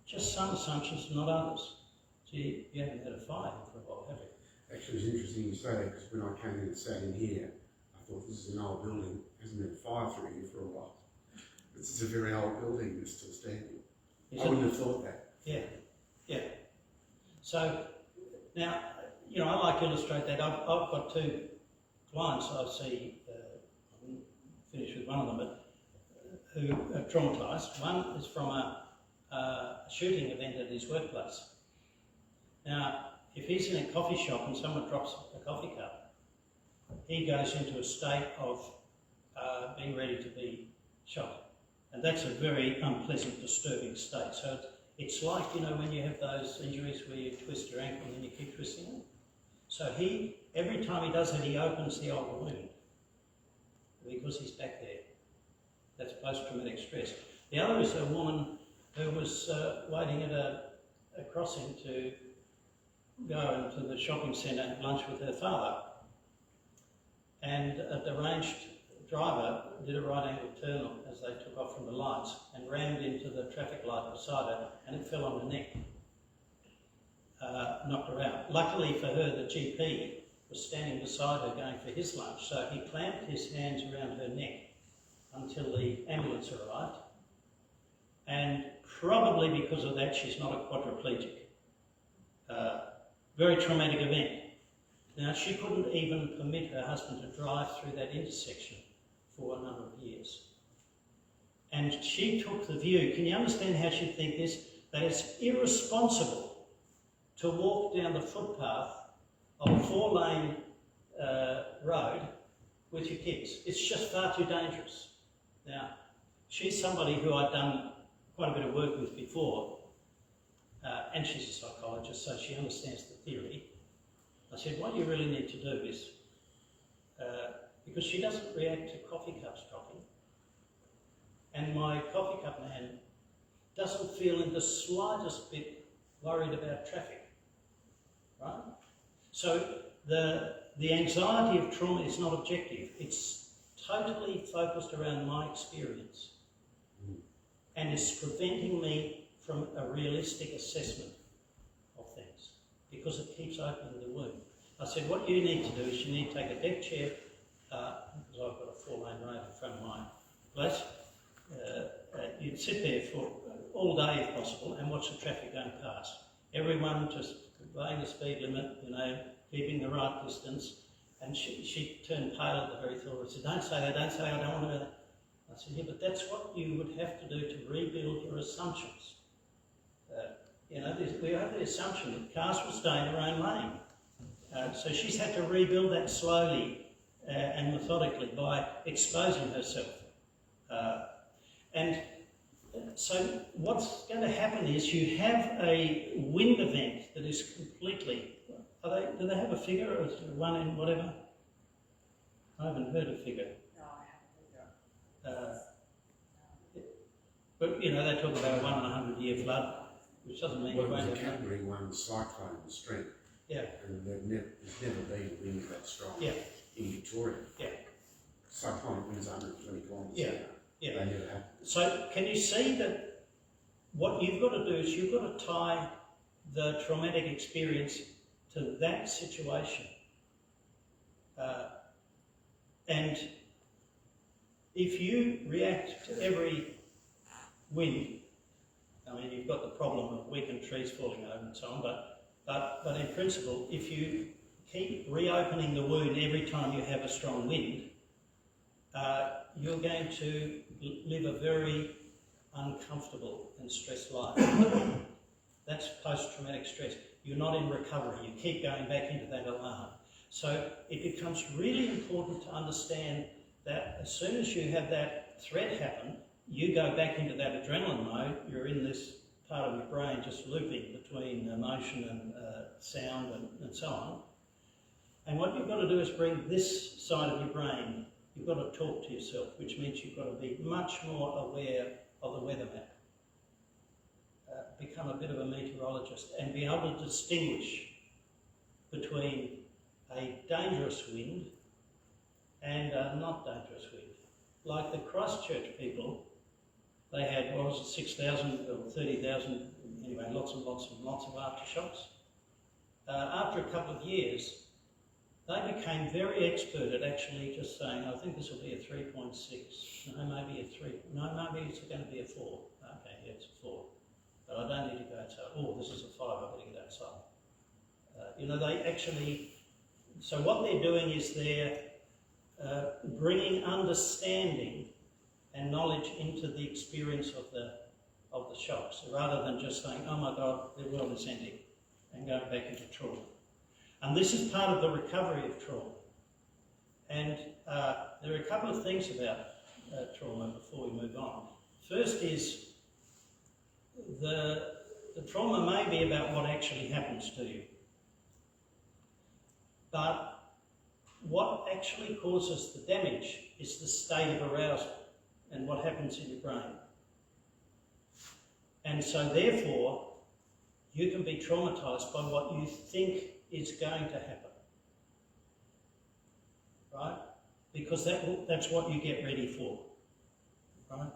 Just some assumptions, not others. So you haven't had a fire for a while, have you?
Actually, it's interesting you say that because when I came in and sat in here, I thought this is an old building. Hasn't been fire through here for a while. This is a very old building that's still standing. I wouldn't have thought that.
Yeah, yeah. So now you know, I like to illustrate that. I've got two clients I see, I'm finished with one of them, but who are traumatised. One is from a shooting event at his workplace. Now, if he's in a coffee shop and someone drops a coffee cup, he goes into a state of being ready to be shot. And that's a very unpleasant, disturbing state. So it's like, you know, when you have those injuries where you twist your ankle and then you keep twisting it. So every time he does that, he opens the old wound because he's back there. That's post-traumatic stress. The other is a woman who was waiting at a crossing to go into the shopping centre and have lunch with her father. And a deranged driver did a right angle turn as they took off from the lights and rammed into the traffic light beside her, and it fell on her neck, knocked her out. Luckily for her, the GP was standing beside her going for his lunch, so he clamped his hands around her neck until the ambulance arrived. And probably because of that, she's not a quadriplegic. Very traumatic event. Now, she couldn't even permit her husband to drive through that intersection for a number of years. And she took the view, can you understand how she'd think this? That it's irresponsible to walk down the footpath of a 4-lane road with your kids. It's just far too dangerous. Now, she's somebody who I'd done quite a bit of work with before, and she's a psychologist, so she understands the theory. I said, what you really need to do is, because she doesn't react to coffee cups dropping, and my coffee cup man doesn't feel in the slightest bit worried about traffic, right? So the anxiety of trauma is not objective. It's totally focused around my experience, and it's preventing me from a realistic assessment of things because it keeps opening the wound. I said, what you need to do is you need to take a deck chair, because I've got a 4-lane road in front of my place. You'd sit there for all day if possible and watch the traffic going past. Everyone just obeying the speed limit, you know, keeping the right distance. And she turned pale at the very thought. I said, don't say that, don't say I don't want to do that. I said, yeah, but that's what you would have to do to rebuild your assumptions. You know, we have the assumption that cars will stay in their own lane. So she's had to rebuild that slowly and methodically by exposing herself. And so what's going to happen is you have a wind event that is completely... do they have a figure, or is it 1 in whatever? I haven't heard a figure.
No, I haven't either.
But, you know, they talk about a 1 in 100 year flood, which doesn't mean...
Well, it was a Category 1 cyclone strength.
Yeah.
And there's never been a wind that strong in Victoria.
Yeah.
Cyclonic winds 120 kilometres
Yeah.
an hour.
Yeah.
They never happen.
So can you see that what you've got to do is you've got to tie the traumatic experience to that situation. And if you react to every wind, I mean, you've got the problem of weakened trees falling over and so on, but in principle, if you keep reopening the wound every time you have a strong wind, you're going to live a very uncomfortable and stressed life. That's post-traumatic stress. You're not in recovery. You keep going back into that alarm. So it becomes really important to understand that as soon as you have that threat happen, you go back into that adrenaline mode. You're in this part of your brain just looping between emotion and sound and so on. And what you've got to do is bring this side of your brain. You've got to talk to yourself, which means you've got to be much more aware of the weather map. Become a bit of a meteorologist and be able to distinguish between a dangerous wind and a not dangerous wind. Like the Christchurch people, they had, what was it, 6,000 or 30,000, anyway, lots and lots and lots of aftershocks. After a couple of years, they became very expert at actually just saying, I think this will be a 3.6, no, maybe a 3, no, maybe it's going to be a 4. Okay, yeah, it's a 4. But I don't need to go outside. Oh, this is a 5, I've got to get outside. They actually, so what they're doing is they're bringing understanding and knowledge into the experience of the shocks, rather than just saying, oh my God, the world is ending, and going back into trauma. And this is part of the recovery of trauma. And there are a couple of things about trauma before we move on. First is the trauma may be about what actually happens to you. But what actually causes the damage is the state of arousal and what happens in your brain. And so therefore, you can be traumatised by what you think is going to happen. Right? Because that's what you get ready for. Right?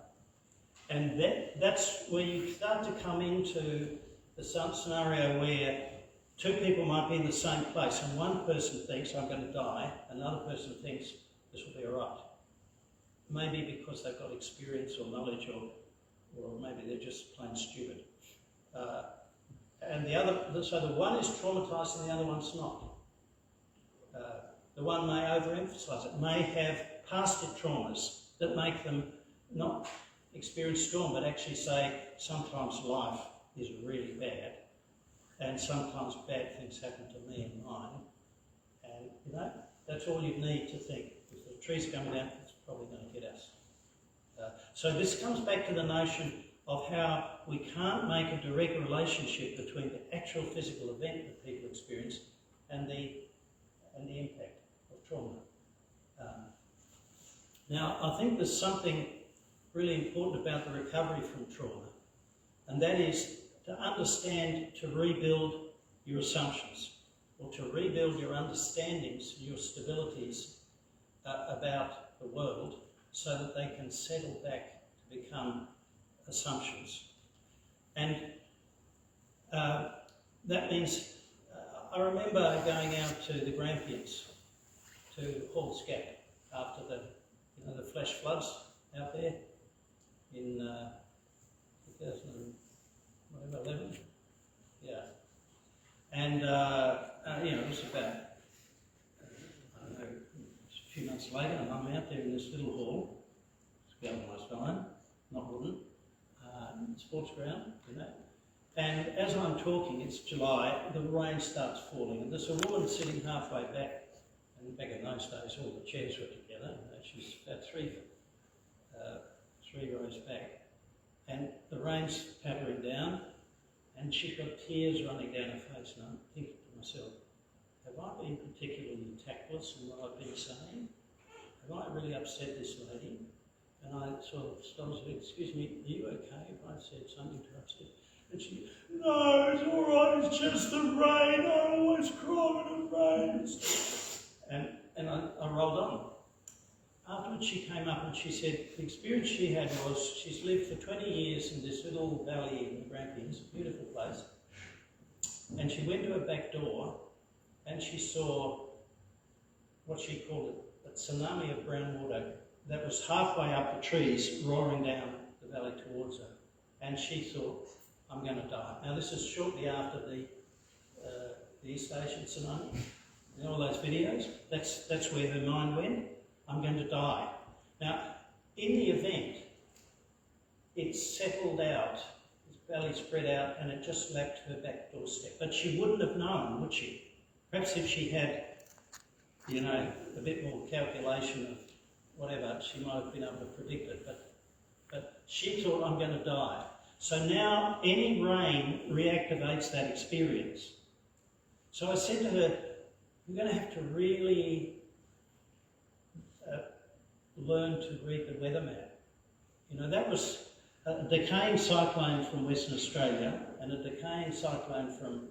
And that's where you start to come into the scenario where two people might be in the same place, and one person thinks, I'm going to die, another person thinks, this will be all right. Maybe because they've got experience or knowledge, or maybe they're just plain stupid. And so the one is traumatised and the other one's not. The one may overemphasise it, may have past traumas that make them not experience storm, but actually say, sometimes life is really bad, and sometimes bad things happen to me and mine. And, that's all you need to think. If the tree's coming down, it's probably going to get us. So this comes back to the notion of how we can't make a direct relationship between the actual physical event that people experience and the impact of trauma. Now, I think there's something really important about the recovery from trauma, and that is to understand, to rebuild your assumptions, or to rebuild your understandings, your stabilities about the world, so that they can settle back to become assumptions. And that means, I remember going out to the Grampians, to Hall's Gap, after the flash floods out there in 2011. Yeah. And, it was about, I don't know, a few months later, and I'm out there in this little hall. It's galvanised iron, not wooden, sports ground, And as I'm talking, it's July, the rain starts falling, and there's a woman sitting halfway back, and back in those days all the chairs were together, she's about three rows back, and the rain's pattering down, and she's got tears running down her face, and I'm thinking to myself, have I been particularly tactless in what I've been saying? Have I really upset this lady? And I sort of stopped and said, excuse me, are you okay if I said something to upset? And she, no, it's all right, it's just the rain, I always cry when it rains. And I rolled on. Afterwards she came up and she said the experience she had was she's lived for 20 years in this little valley in the Grampians, a beautiful place, and she went to her back door and she saw what she called a tsunami of brown water that was halfway up the trees, roaring down the valley towards her. And she thought, I'm going to die. Now this is shortly after the East Asian tsunami. And all those videos, that's where her mind went. I'm going to die. Now, in the event, it settled out, its belly spread out, and it just lapped her back doorstep. But she wouldn't have known, would she? Perhaps if she had, a bit more calculation of whatever, she might have been able to predict it. But she thought, I'm going to die. So now any rain reactivates that experience. So I said to her, you're going to have to really learn to read the weather map. That was a decaying cyclone from Western Australia and a decaying cyclone from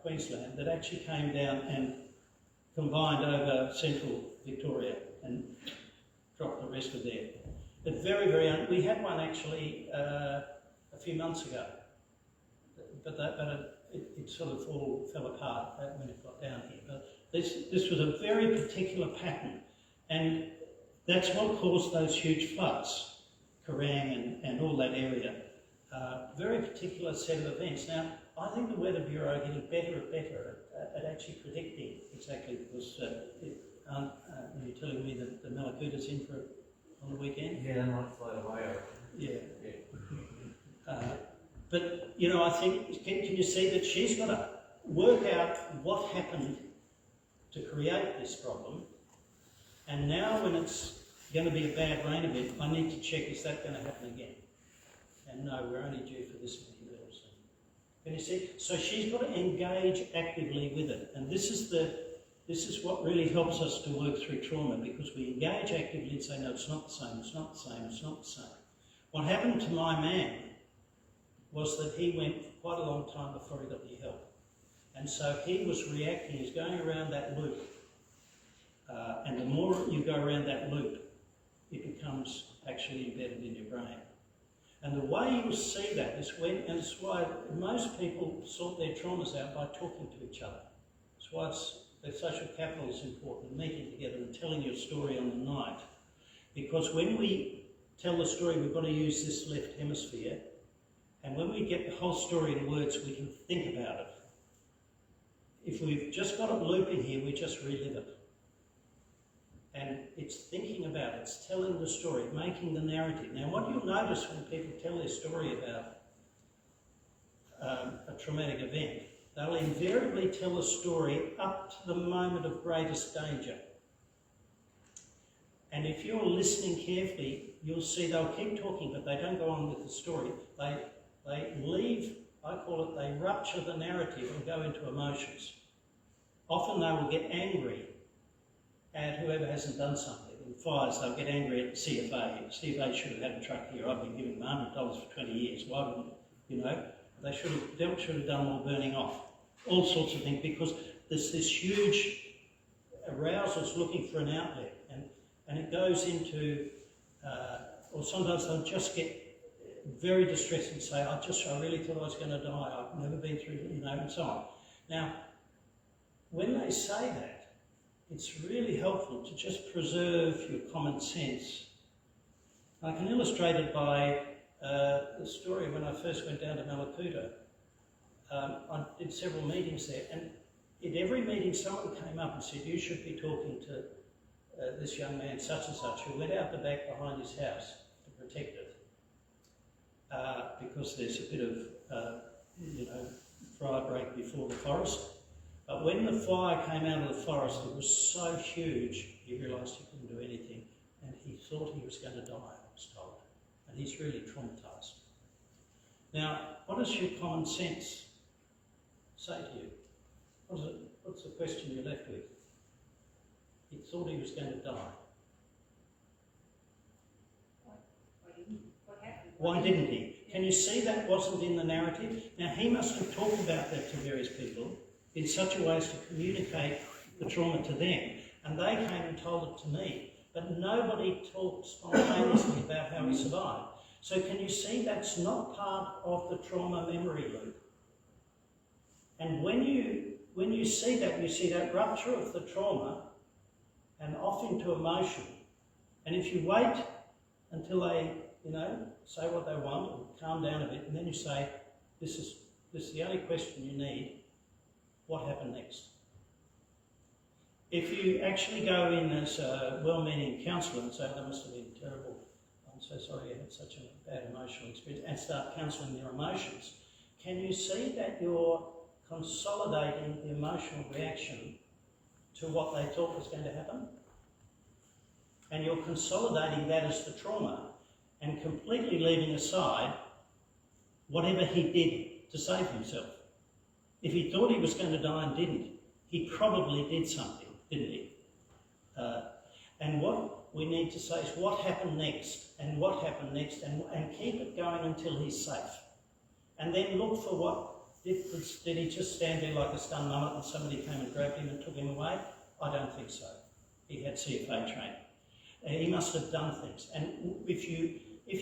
Queensland that actually came down and combined over central Victoria and dropped the rest of there. But we had one actually a few months ago, but it sort of all fell apart when it got down here. But this was a very particular pattern, and that's what caused those huge floods, Kerrang and all that area. Very particular set of events. Now, I think the Weather Bureau are getting better and better at actually predicting exactly, because you're telling me that the Malakuta's in for on the weekend?
Yeah, they might float away.
Yeah. But, you know, I think, can you see that she's got to work out what happened to create this problem, and now when it's going to be a bad rain event, I need to check, is that going to happen again? And no, we're only due for this many mils. Can you see? So she's got to engage actively with it, and this is what really helps us to work through trauma, because we engage actively and say, no, it's not the same, it's not the same, it's not the same. What happened to my man was that he went for quite a long time before he got any help. And so he was reacting, he's going around that loop. And the more you go around that loop, it becomes actually embedded in your brain. And the way you will see that is when, and it's why most people sort their traumas out by talking to each other. It's why the social capital is important, meeting together and telling your story on the night. Because when we tell the story, we've got to use this left hemisphere. And when we get the whole story in words, we can think about it. If we've just got it looping here, we just relive it. And it's thinking about it, it's telling the story, making the narrative. Now, what you'll notice when people tell their story about a traumatic event, they'll invariably tell a story up to the moment of greatest danger. And if you're listening carefully, you'll see they'll keep talking, but they don't go on with the story. They leave, I call it, they rupture the narrative and go into emotions. Often they will get angry at whoever hasn't done something. In fires, they'll get angry at the CFA. CFA should have had a truck here. I've been giving them $100 for 20 years. Why wouldn't, you know? They should have done more burning off. All sorts of things, because there's this huge arousals looking for an outlet. And it goes into, or sometimes they'll just get very distressed and say, I really thought I was going to die. I've never been through, you know, and so on. Now, when they say that, it's really helpful to just preserve your common sense. I can illustrate it by the story when I first went down to Malakuta. I did several meetings there, and in every meeting someone came up and said, you should be talking to this young man such and such, who went out the back behind his house to protect it. Because there's a bit of, you know, fire break before the forest. But when the fire came out of the forest, it was so huge, he realised he couldn't do anything, and he thought he was going to die, I was told. And he's really traumatised. Now, what does your common sense say to you? What's the question you're left with? He thought he was going to die. Why didn't he? Can you see that wasn't in the narrative? Now, he must have talked about that to various people in such a way as to communicate the trauma to them. And they came and told it to me. But nobody talked spontaneously about how he survived. So can you see that's not part of the trauma memory loop? And when you see that, you see that rupture of the trauma and off into emotion. And if you wait until they, you know, say what they want and calm down a bit, and then you say, this is the only question you need, what happened next? If you actually go in as a well-meaning counsellor and say, that must have been terrible, I'm so sorry you had such a bad emotional experience, and start counselling their emotions, can you see that you're consolidating the emotional reaction to what they thought was going to happen? And you're consolidating that as the trauma and completely leaving aside whatever he did to save himself. If he thought he was going to die and didn't, he probably did something, didn't he? And what we need to say is what happened next, and what happened next, and keep it going until he's safe. And then look for what, did he just stand there like a stunned mullet and somebody came and grabbed him and took him away? I don't think so. He had CFA training. He must have done things. And if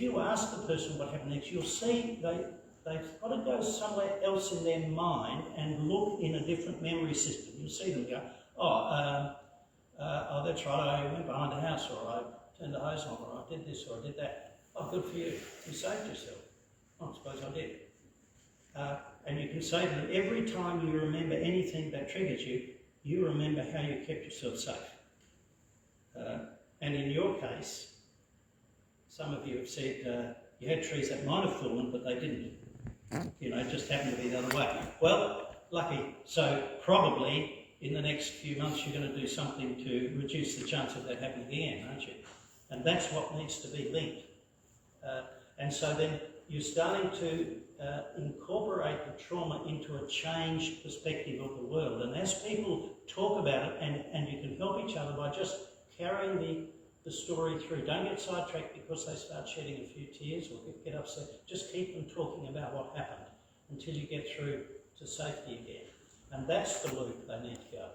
you ask the person what happened next, you'll see they've got to go somewhere else in their mind and look in a different memory system. You'll see them go, oh, that's right, I went behind the house, or I turned the hose on, or I did this, or I did that. Oh, good for you. You saved yourself. Oh, I suppose I did. And you can say to them, every time you remember anything that triggers you, you remember how you kept yourself safe. And in your case, some of you have said you had trees that might have fallen, but they didn't. You know, it just happened to be the other way. Well, lucky. So probably in the next few months you're going to do something to reduce the chance of that happening again, aren't you? And that's what needs to be linked. And so then you're starting to incorporate the trauma into a changed perspective of the world. And as people talk about it, and you can help each other by just carrying the story through. Don't get sidetracked because they start shedding a few tears or get upset. Just keep them talking about what happened until you get through to safety again. And that's the loop they need to go.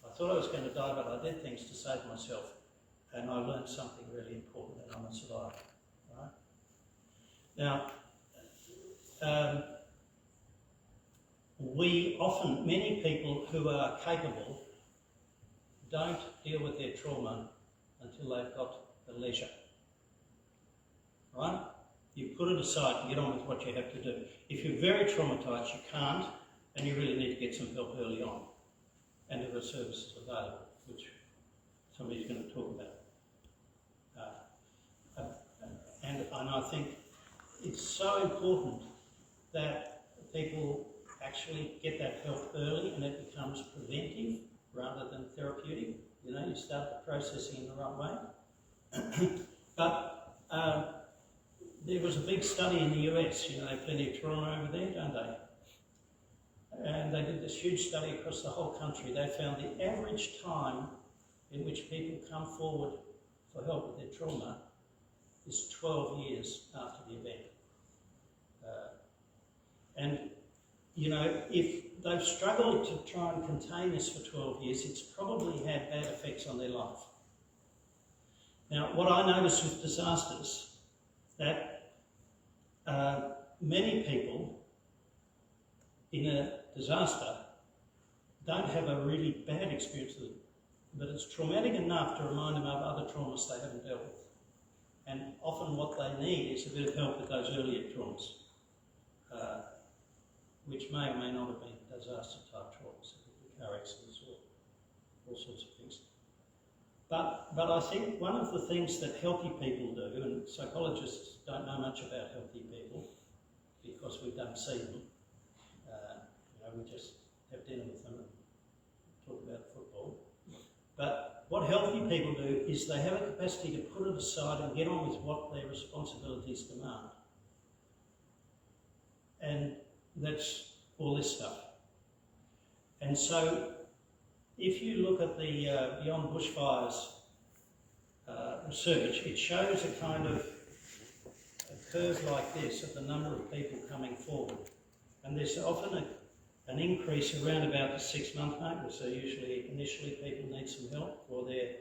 I thought I was going to die, but I did things to save myself. And I learned something really important, and I'm a survivor. Right? Now, many people who are capable don't deal with their trauma until they've got the leisure. Right? You put it aside and get on with what you have to do. If you're very traumatised, you can't, and you really need to get some help early on. And there are services available, which somebody's going to talk about. And I think it's so important that people actually get that help early and it becomes preventive rather than therapeutic. You know, you start the processing in the right way. But there was a big study in the US, you know, they have plenty of trauma over there, don't they? And they did this huge study across the whole country. They found the average time in which people come forward for help with their trauma is 12 years after the event. And, you know, if they've struggled to try and contain this for 12 years, it's probably had bad effects on their life. Now, what I notice with disasters, that many people in a disaster don't have a really bad experience with it, but it's traumatic enough to remind them of other traumas they haven't dealt with. And often what they need is a bit of help with those earlier traumas, which may or may not have been disaster-type traumas, car accidents or all sorts of things. But I think one of the things that healthy people do, and psychologists don't know much about healthy people because we don't see them, you know, we just have dinner with them and talk about football. But what healthy people do is they have a capacity to put it aside and get on with what their responsibilities demand. And that's all this stuff. And so if you look at the Beyond Bushfires research, it shows a kind of a curve like this of the number of people coming forward. And there's often an increase around about the 6-month mark, so usually initially people need some help for their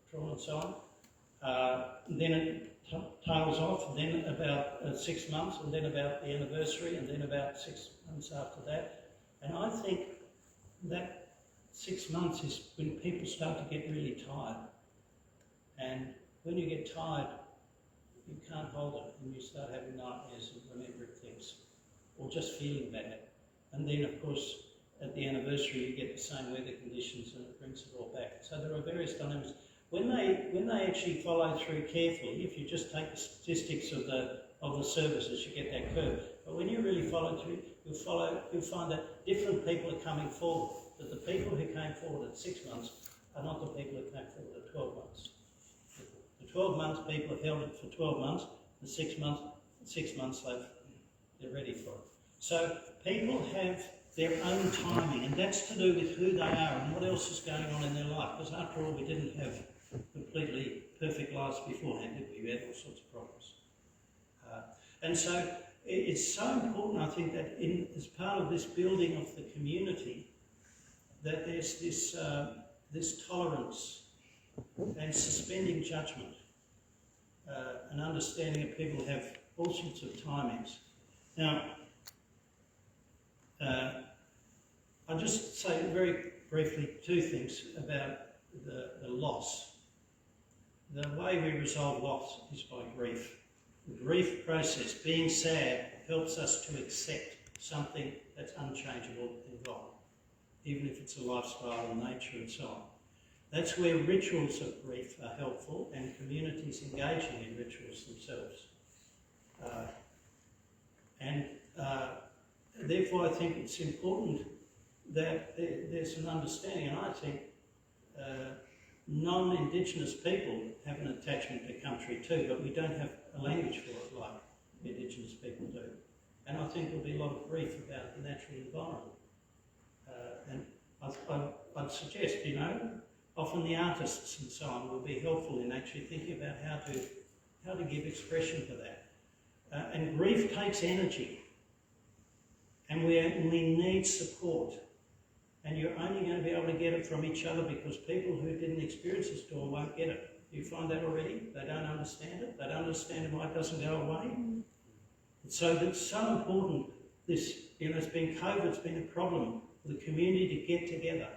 trauma and so on. Then it tails off, then about 6 months, and then about the anniversary, and then about 6 months after that. And I think that 6 months is when people start to get really tired. And when you get tired, you can't hold it, and you start having nightmares and remembering things, or just feeling bad. And then, of course, at the anniversary, you get the same weather conditions, and it brings it all back. So there are various dynamics. When they actually follow through carefully, if you just take the statistics of the services, you get that curve. But when you really follow through, you'll find that different people are coming forward. That the people who came forward at 6 months are not the people who came forward at 12 months. The 12 months people have held it for 12 months. The 6 months they're ready for it. So people have their own timing, and that's to do with who they are and what else is going on in their life. Because after all, we didn't have completely perfect lives beforehand, did we? We had all sorts of problems. And so it's so important, I think, that as part of this building of the community, that there's this tolerance and suspending judgment, and understanding that people have all sorts of timings. Now, I'll just say very briefly 2 things about the loss. The way we resolve loss is by grief. The grief process, being sad, helps us to accept something that's unchangeable and gone, even if it's a lifestyle and nature and so on. That's where rituals of grief are helpful, and communities engaging in rituals themselves. Therefore I think it's important that there's an understanding, and I think non-Indigenous people have an attachment to country too, but we don't have a language for it like Indigenous people do. And I think there'll be a lot of grief about the natural environment. And I'd suggest, often the artists and so on will be helpful in actually thinking about how to give expression to that. And grief takes energy, and we need support. And you're only going to be able to get it from each other, because people who didn't experience the storm won't get it. You find that already? They don't understand it. They don't understand why it doesn't go away. And so it's so important. This, COVID's been a problem for the community to get together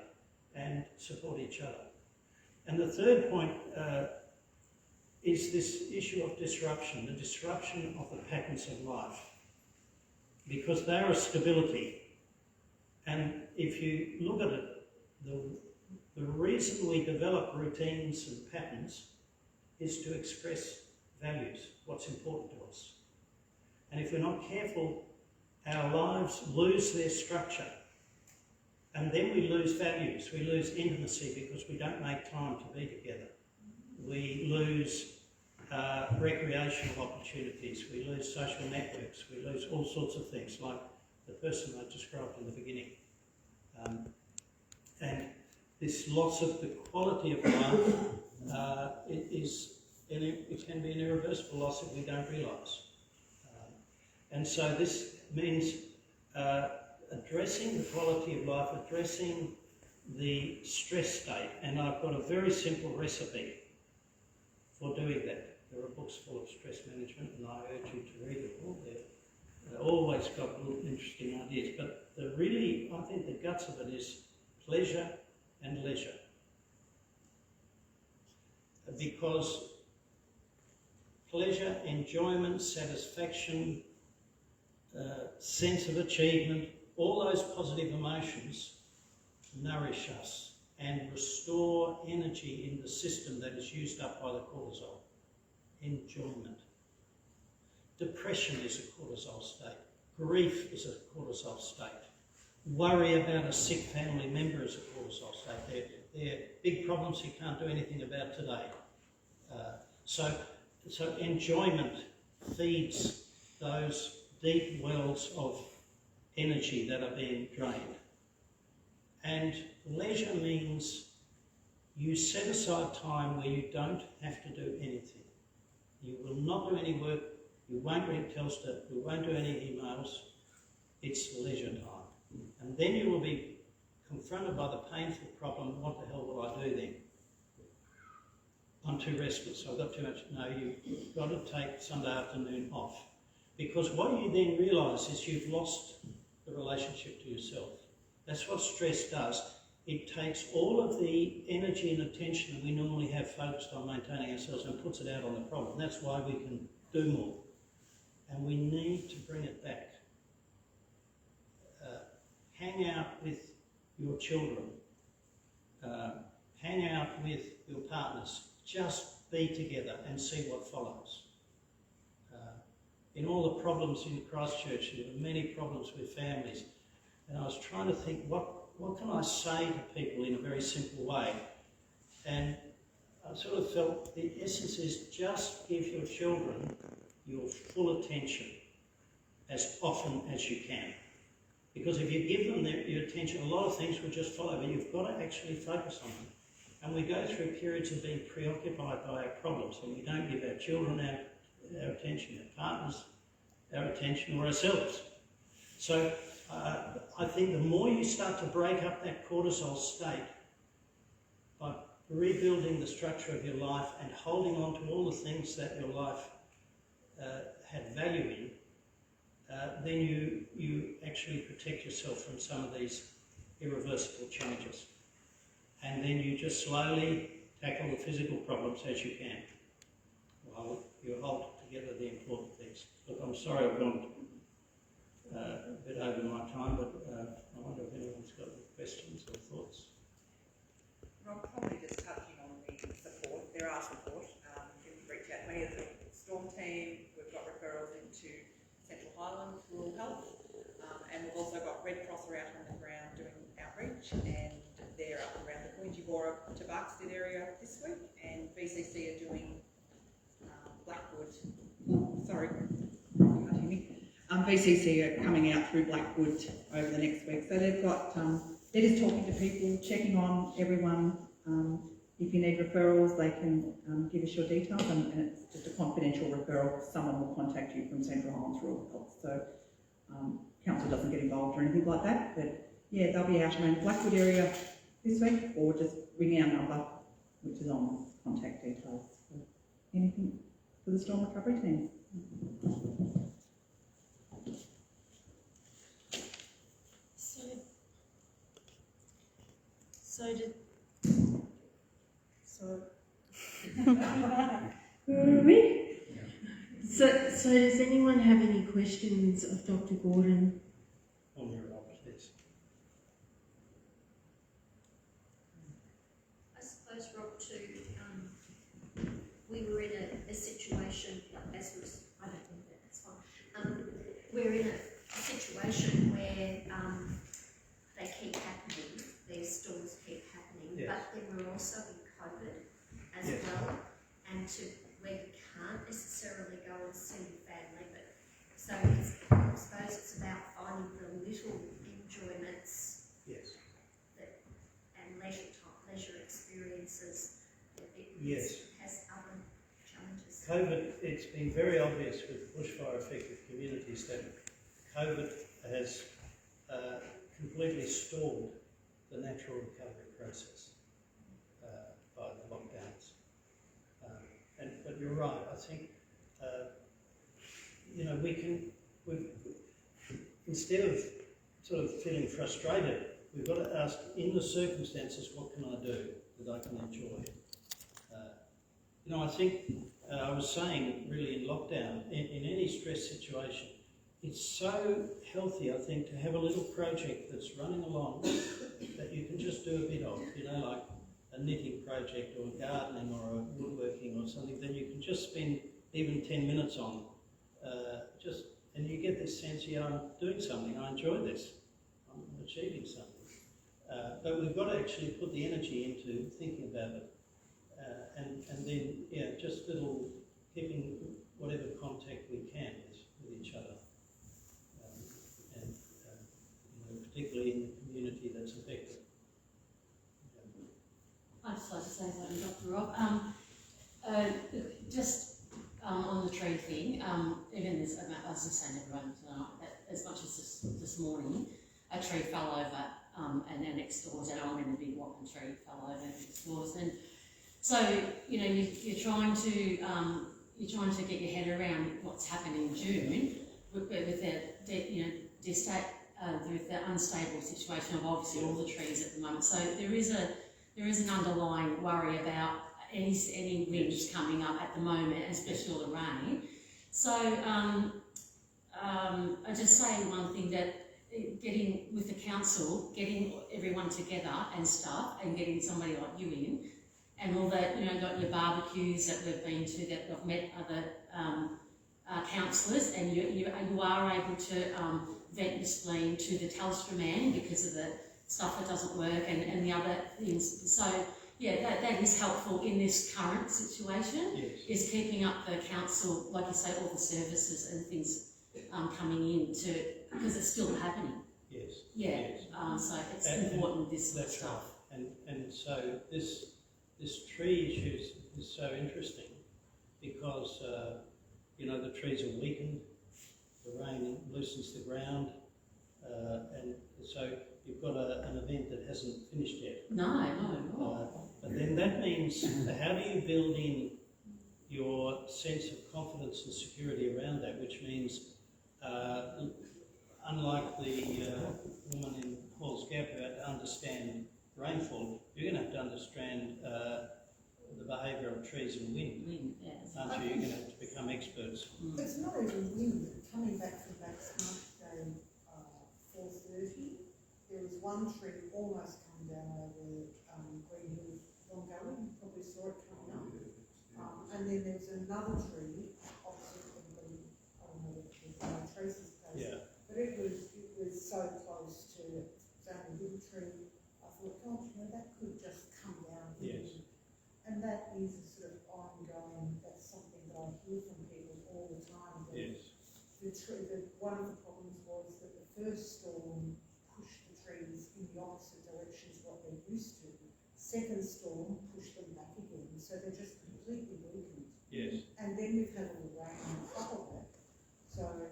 and support each other. And the third point is this issue of disruption, the disruption of the patterns of life, because they're a stability. And if you look at it, the reason we develop routines and patterns is to express values, what's important to us. And if we're not careful, our lives lose their structure. And then we lose values, we lose intimacy because we don't make time to be together. We lose recreational opportunities, we lose social networks, we lose all sorts of things like the person I described in the beginning. And this loss of the quality of life, it can be an irreversible loss if we don't realise. And so this means addressing the quality of life, addressing the stress state, and I've got a very simple recipe for doing that. There are books full of stress management, and I urge you to read them all. They've always got little interesting ideas, but I think the guts of it is pleasure and leisure. Because pleasure, enjoyment, satisfaction, sense of achievement, all those positive emotions nourish us and restore energy in the system that is used up by the cortisol. Enjoyment. Depression is a cortisol state. Grief is a cortisol state. Worry about a sick family member is a cortisol state. They're big problems you can't do anything about today. So enjoyment feeds those deep wells of energy that are being drained. And leisure means you set aside time where you don't have to do anything. You will not do any work, you won't read Telstra, you won't do any emails. It's leisure time. And then you will be confronted by the painful problem, what the hell will I do then? I'm too restless, I've got too much. No, you've got to take Sunday afternoon off. Because what you then realise is you've lost the relationship to yourself. That's what stress does. It takes all of the energy and attention that we normally have focused on maintaining ourselves and puts it out on the problem. That's why we can do more. And we need to bring it back. Hang out with your children. Hang out with your partners. Just be together and see what follows. In all the problems in Christchurch, there were many problems with families. And I was trying to think, what can I say to people in a very simple way? And I sort of felt the essence is just give your children your full attention as often as you can. Because if you give them your attention, a lot of things will just follow, but you've got to actually focus on them. And we go through periods of being preoccupied by our problems, and we don't give our children our attention, our partners our attention, or ourselves. So I think the more you start to break up that cortisol state by rebuilding the structure of your life and holding on to all the things that your life had value in, then you actually protect yourself from some of these irreversible changes. And then you just slowly tackle the physical problems as you can, while you hold together the important things. Look, I'm sorry I've gone a bit bit over my time, but I wonder if anyone's got any questions or thoughts.
Rob, probably just touching on the support. There are support. You can reach out to any of the storm team. We've got referrals into Central Highland Rural Health, and we've also got Red Cross are out on the ground doing outreach, and they're up around the Coinjibora to Barkstead area this week, and BCC are doing Blackwood. Sorry, can't hear me. BCC are coming out through Blackwood over the next week, so they've got. They're just talking to people, checking on everyone. If you need referrals, they can give us your details, and it's just a confidential referral. Someone will contact you from Central Highlands Rural Health. So council doesn't get involved or anything like that. But yeah, they'll be out around the Blackwood area this week, or just ring our number, which is on contact details. So anything for the storm recovery team.
So does anyone have any questions of Dr. Gordon?
On your role, please.
I suppose, Rob, we were in a situation, as was, I don't think that's fine, we're in a situation where they keep happening, these storms keep happening,
yes.
but then we're also in COVID as
yes.
well, and where you can't necessarily go and see your family, but so I suppose it's about finding the little enjoyments
Yes.
and leisure experiences that it
Yes.
has other challenges.
COVID, it's been very obvious with bushfire affected communities that COVID has completely stalled the natural recovery process by the lockdowns. But you're right, I think, instead of sort of feeling frustrated, we've got to ask, in the circumstances, what can I do that I can enjoy? I think, I was saying really in lockdown, in any stress situation, it's so healthy, I think, to have a little project that's running along that you can just do a bit of, like a knitting project or gardening or a woodworking or something that you can just spend even 10 minutes on, and you get this sense, I'm doing something, I enjoy this, I'm achieving something. But we've got to actually put the energy into thinking about it. And then, just keeping whatever contact we can with each other. Particularly in the community that's affected.
I'd just like to say something, Dr. Rob. Just on the tree thing, even this, I was just saying to everyone tonight that as much as this morning, a tree fell over and then next doors, and I'm in a big whopping tree fell over next doors, and so you're trying to get your head around what's happened in June with the unstable situation of obviously all the trees at the moment. So there is an underlying worry about any winds coming up at the moment, especially all the rain. So I just say one thing, that getting with the council, getting everyone together and stuff, and getting somebody like you in, and all that, got your barbecues that we've been to, that we've met other councillors, and you are able to vent your spleen to the Telstra man because of the stuff that doesn't work and the other things. So yeah, that is helpful in this current situation.
Yes.
Is keeping up the council, like you say, all the services and things coming in because it's still happening.
Yes.
Yeah.
Yes.
So it's important, this sort of
that's
stuff.
Right. And so this tree issue is so interesting because the trees are weakened, the rain loosens the ground, and so you've got an event that hasn't finished yet.
No.
But then that means, how do you build in your sense of confidence and security around that, which means, unlike the woman in Paul's Gap who had to understand rainfall, you're going to have to understand the behaviour of trees and wind,
Yes.
aren't you? You're going to have to become experts.
It's not even wind. Coming back from that smart game one tree almost come down over Green Hill from Gully. You probably saw it coming up. And then there's another tree opposite from the, I don't know if it was Tracy's place.
Yeah.
But it was so close to only a little tree. I thought, God, you know, that could just come down here.
Yes.
And that is a sort of ongoing, that's something that I hear from people all the time. That
Yes.
One of the problems was that the first storm pushed the trees in the opposite direction to what they're used to. Second storm pushed them back again, so they're just completely weakened.
Yes.
And then we've had all the rain on top of that, so they're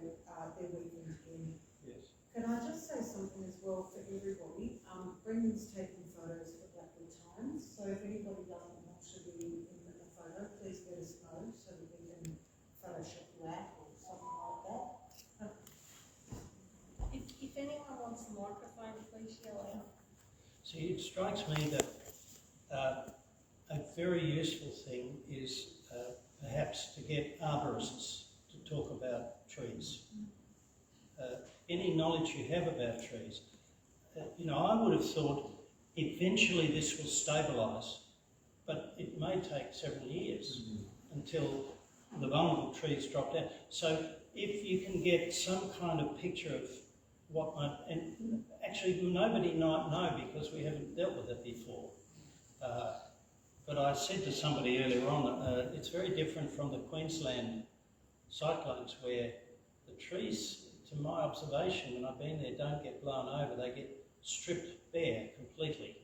weakened again.
Yes.
Can I just say something as well for everybody? Brendan's taking photos for Blackwood Times, so if anybody doesn't want to be in the photo, please let us know so that we can Photoshop you out or something like that.
If anyone wants the microphone, please yell out.
See, it strikes me that a very useful thing is perhaps to get arborists to talk about trees. Any knowledge you have about trees. You know, I would have thought eventually this will stabilise, but it may take several years until the vulnerable trees drop down. So if you can get some kind of picture of what might, and actually nobody might know because we haven't dealt with it before. But I said to somebody earlier on, it's very different from the Queensland cyclones where the trees, to my observation, when I've been there, don't get blown over, they get stripped bare completely.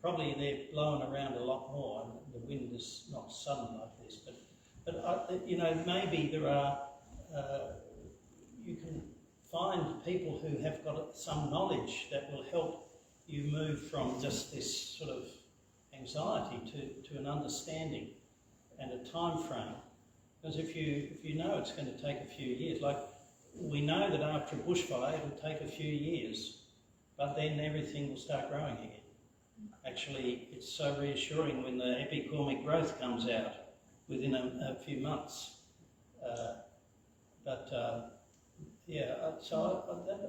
Probably they're blown around a lot more and the wind is not sudden like this, but you know, maybe there are, you can find people who have got some knowledge that will help you move from just this sort of anxiety to an understanding and a time frame. Because if you know it's going to take a few years, like we know that after a bushfire it will take a few years, but then everything will start growing again. Actually, it's so reassuring when the epicormic growth comes out within a few months. Yeah, so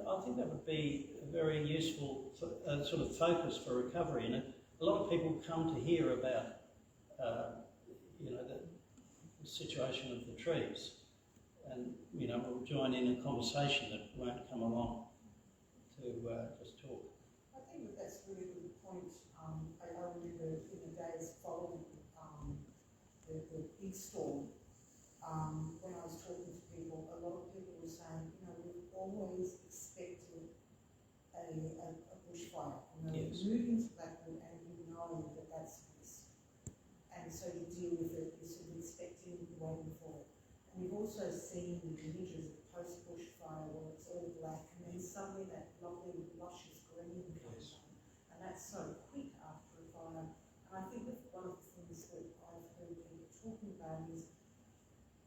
I think that would be a very useful sort of focus for recovery. And a lot of people come to hear about, you know, the situation of the trees, and you know, we'll join in a conversation that won't come along to just talk.
I think that's a really good point. I remember in the days following the big storm, when I was talking to people, a lot of people were saying, you know, we've always expected a bushfire. You know,
Yes.
you move into Blackwood and you know that that's this. And so you deal with it, you're sort of expecting, waiting for it. And we've also seen the images of post-bushfire where it's all black and then suddenly that lovely luscious green comes
Yes.
on. And that's so quick after a fire. And I think that one of the things that I've heard people talking about is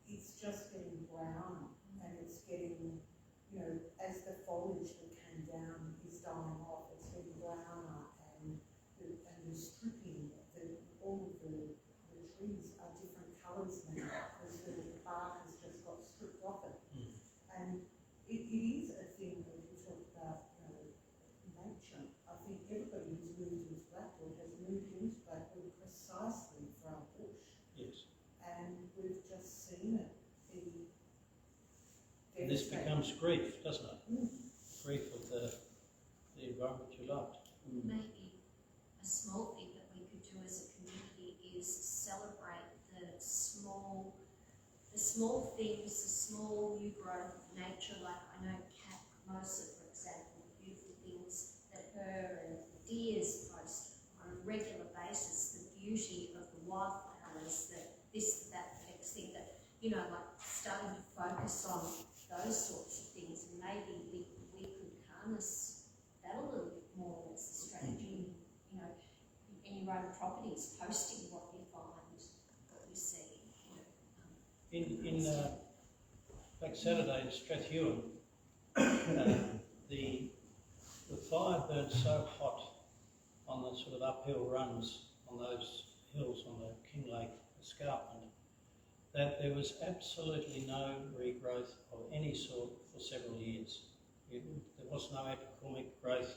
it's just getting browner and it's getting, you know, as the foliage that came down is dying off, it's getting browner and the stripping, all of the trees are different colours now because the bark has just got stripped off it. And it is a thing that you talk about, you know, nature. I think everybody who's moved into Blackwood has moved into Blackwood precisely for our bush.
Yes.
And we've just seen it be
And this
devastating.
becomes grief, doesn't it?
Mm.
Grief of the environment you loved.
Maybe a small thing that we could do as a community is celebrate the small things, the small new growth of nature. Like I know Kat Moser, for example, beautiful things that her and the deers post on a regular basis, the beauty of the wildflowers, that next thing, that, you know, like starting to focus on those sorts of things, and maybe we could harness that a little bit more as a strategy, you know, in your own properties, posting what you find, what you see, you know.
Like Saturday in Strathhuon, the fire burned so hot on the sort of uphill runs on those hills on the Kinglake escarpment that there was absolutely no regrowth of any sort for several years. There was no epicormic growth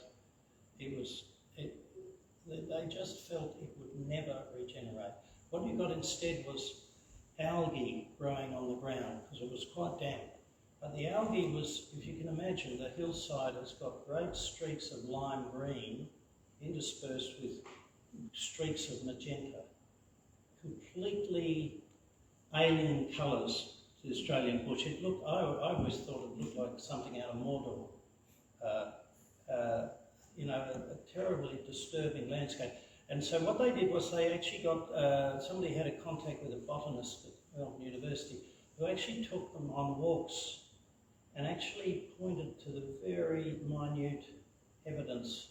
they just felt it would never regenerate. What you got instead was algae growing on the ground because it was quite damp. But the algae was, if you can imagine, the hillside has got great streaks of lime green interspersed with streaks of magenta. Completely alien colours to the Australian bush. It looked, I always thought it looked like something out of Mordor. You know, a terribly disturbing landscape. And so what they did was they actually got, somebody had a contact with a botanist at Melbourne University who actually took them on walks and actually pointed to the very minute evidence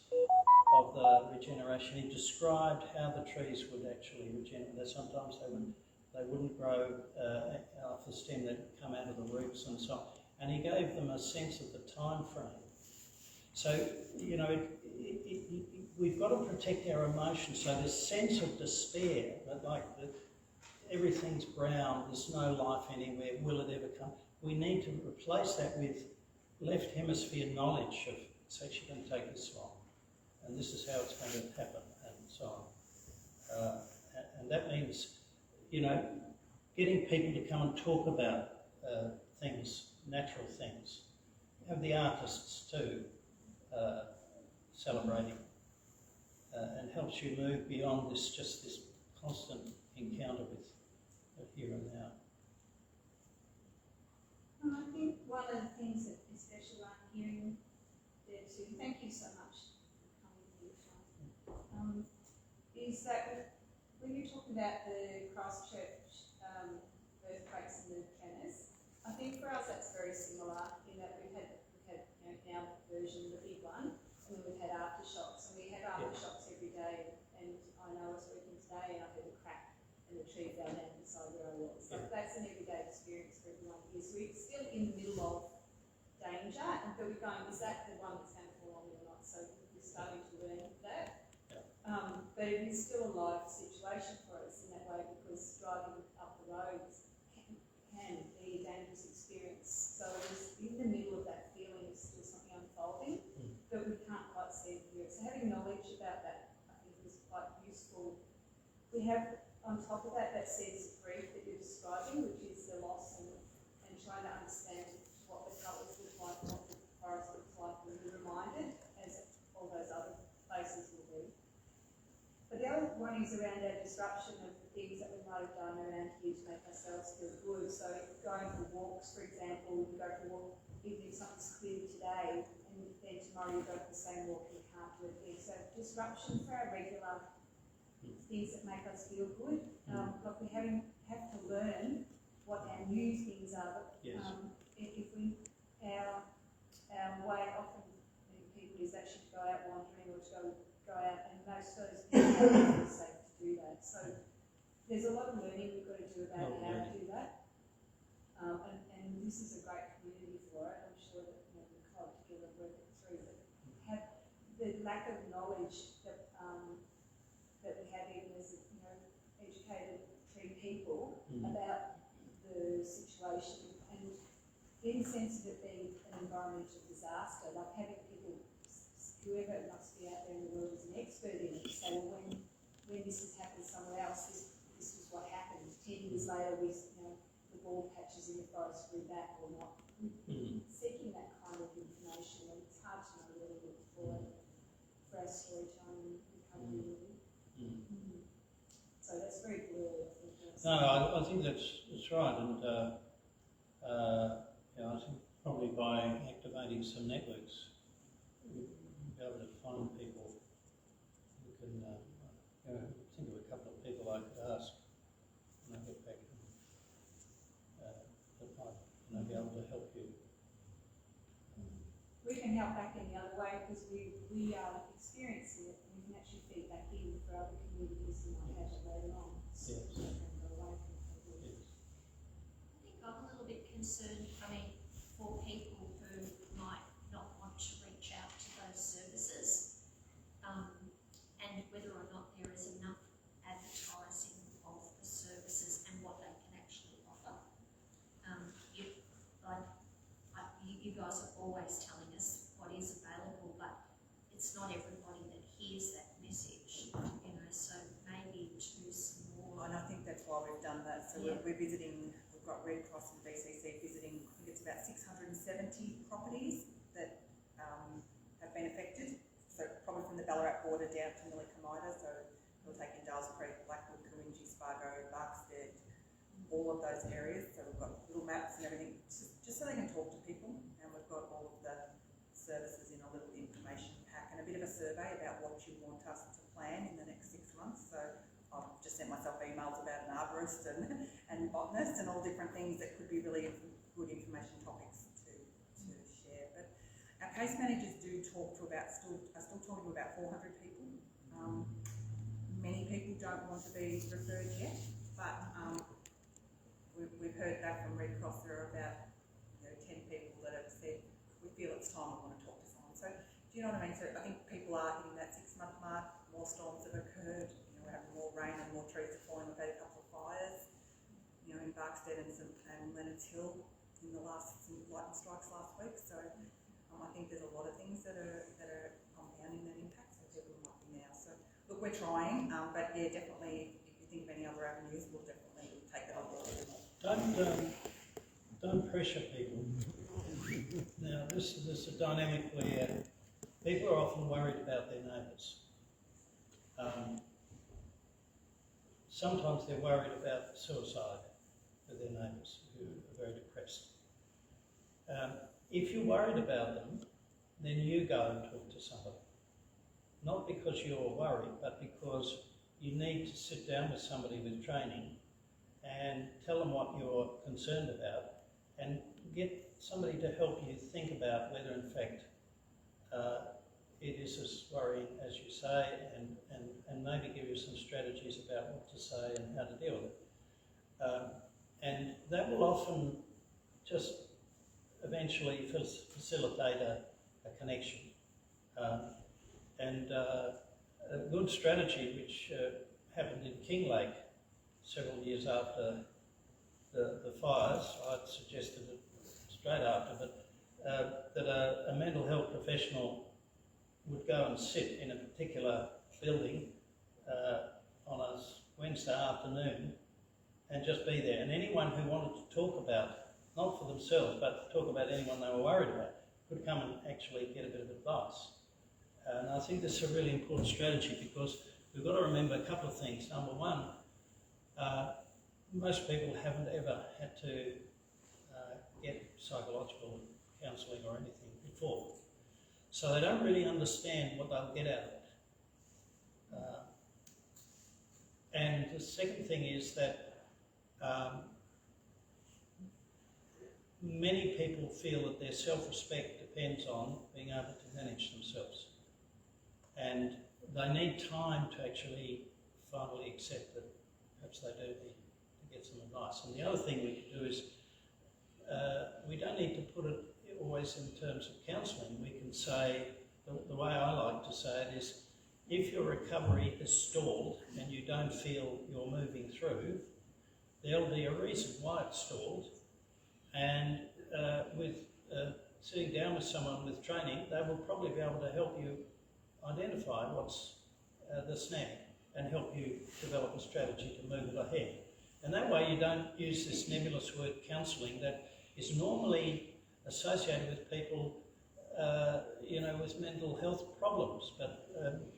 of the regeneration. He described how the trees would actually regenerate. That sometimes they wouldn't grow off the stem, they'd come out of the roots and so on. And he gave them a sense of the time frame. So, you know, we've got to protect our emotions. So this sense of despair, that like everything's brown, there's no life anywhere, will it ever come? We need to replace that with left hemisphere knowledge of it's actually going to take this long, and this is how it's going to happen, and so on. And that means, you know, getting people to come and talk about things, natural things. Have the artists too celebrating, and helps you move beyond this constant encounter with the here and now.
I think one of the things that especially I'm hearing there too, thank you so much for coming here, Sean, is that when you're talking about the Christchurch earthquakes and the tremors, I think for us that's very similar in that we've had you know, our version, the big one, and then we've had aftershocks, and we have aftershocks every day. And I know I was working today and I heard a crack and the tree fell down beside where I was. So that's an everyday experience for everyone here. So we're still in the middle of danger, but we're going, is that the one that's going to fall on me or not? So we're starting to learn that. But it is still a live situation for us in that way, because driving up the roads can be a dangerous experience. So it's in the middle of that feeling of still something unfolding, but we can't quite see it here. So having knowledge about that, I think, is quite useful. We have, on top of that, that sense of grief that you're describing, which is the loss and trying to understand what the colours look like, what the forest looks like, and be reminded, as all those other places will be. But the other one is around our disruption of the things that we might have done around here to make ourselves feel good. So going for walks, for example, you go for a walk, even if something's clear today, and then tomorrow you go for the same walk and you can't do it again. So disruption for our regular things that make us feel good. But we have to learn what our new things are.
Yes.
If we, our way often many people is actually to go out wandering or to go out, and most of those people don't feel safe to do that. So there's a lot of learning we've got to do about how to do that. And this is a great community for it. I'm sure that we club together work it through, but have the lack of knowledge that that we have, even as educated tree people, about the situation, and in the sense of it being an environmental disaster, like having people, whoever must be out there in the world is an expert in it, say, well, when this has happened somewhere else, this was what happened. 10 years later, the bald patches in the forest grew back or not. Seeking that kind of information, and it's hard to know really for our storytelling recovery. So that's very blurred.
No, I think that's right, and I think probably by activating some networks, we'll be able to find people who can. Think of a couple of people I could ask when I get back, that might be able to help you.
We can help back in the other way because we are experiencing it, and we can actually feed back in for other communities who might have it later on. So
Yes.
we can go away from it.
Yes.
I think I'm a little bit concerned, for people who might not want to reach out to those services, and whether or not there is enough advertising of the services and what they can actually offer. You guys are always telling us what is available, but it's not everybody
So we're visiting, we've got Red Cross and BCC visiting, I think it's about 670 properties that have been affected. So probably from the Ballarat border down to Millicomida, so we'll take in Dales Creek, Blackwood, Coringi, Spargo, Barkstead, all of those areas. So we've got little maps and everything, just so they can talk to people. And we've got all of the services in a little information pack and a bit of a survey about what you want us to plan in the next 6 months. So I've just sent myself emails about an arborist and botanist and all different things that could be really good information topics to share. But our case managers do talk to are still talking to about 400 people. Many people don't want to be referred yet, but we've heard back from Red Cross. There are about 10 people that have said we feel it's time, we want to talk to someone. So do you know what I mean? So I think people are hitting that 6 month mark. More storms have occurred. We're having more rain and more trees are falling. We've had a couple of fires, in Barkstead and Leonard's Hill in the some lightning strikes last week. So I think there's a lot of things that are compounding that impact. So people might be now. So look, we're trying, but yeah, definitely. If you think of any other avenues, we'll definitely take it on board.
Don't pressure people. Now, this is a dynamic where people are often worried about their neighbours. Sometimes they're worried about suicide with their neighbours who are very depressed. If you're worried about them, then you go and talk to somebody. Not because you're worried, but because you need to sit down with somebody with training and tell them what you're concerned about and get somebody to help you think about whether in fact it is as worrying as you say and maybe give you some strategies about what to say and how to deal with it. And that will often just eventually facilitate a connection. And a good strategy which happened in Kinglake several years after the fires, I'd suggested it straight after, but that a mental health professional would go and sit in a particular building on a Wednesday afternoon and just be there. And anyone who wanted to talk about, not for themselves, but talk about anyone they were worried about, could come and actually get a bit of advice. And I think this is a really important strategy because we've got to remember a couple of things. Number one, most people haven't ever had to get psychological counselling or anything before. So they don't really understand what they'll get out of it. And the second thing is that many people feel that their self-respect depends on being able to manage themselves. And they need time to actually finally accept that perhaps they do need to get some advice. And the other thing we can do is we don't need to put it always in terms of counselling. We can say, the way I like to say it is, if your recovery is stalled and you don't feel you're moving through, there'll be a reason why it's stalled. And with sitting down with someone with training, they will probably be able to help you identify what's the snag and help you develop a strategy to move it ahead. And that way you don't use this nebulous word counselling that is normally associated with people with mental health problems, but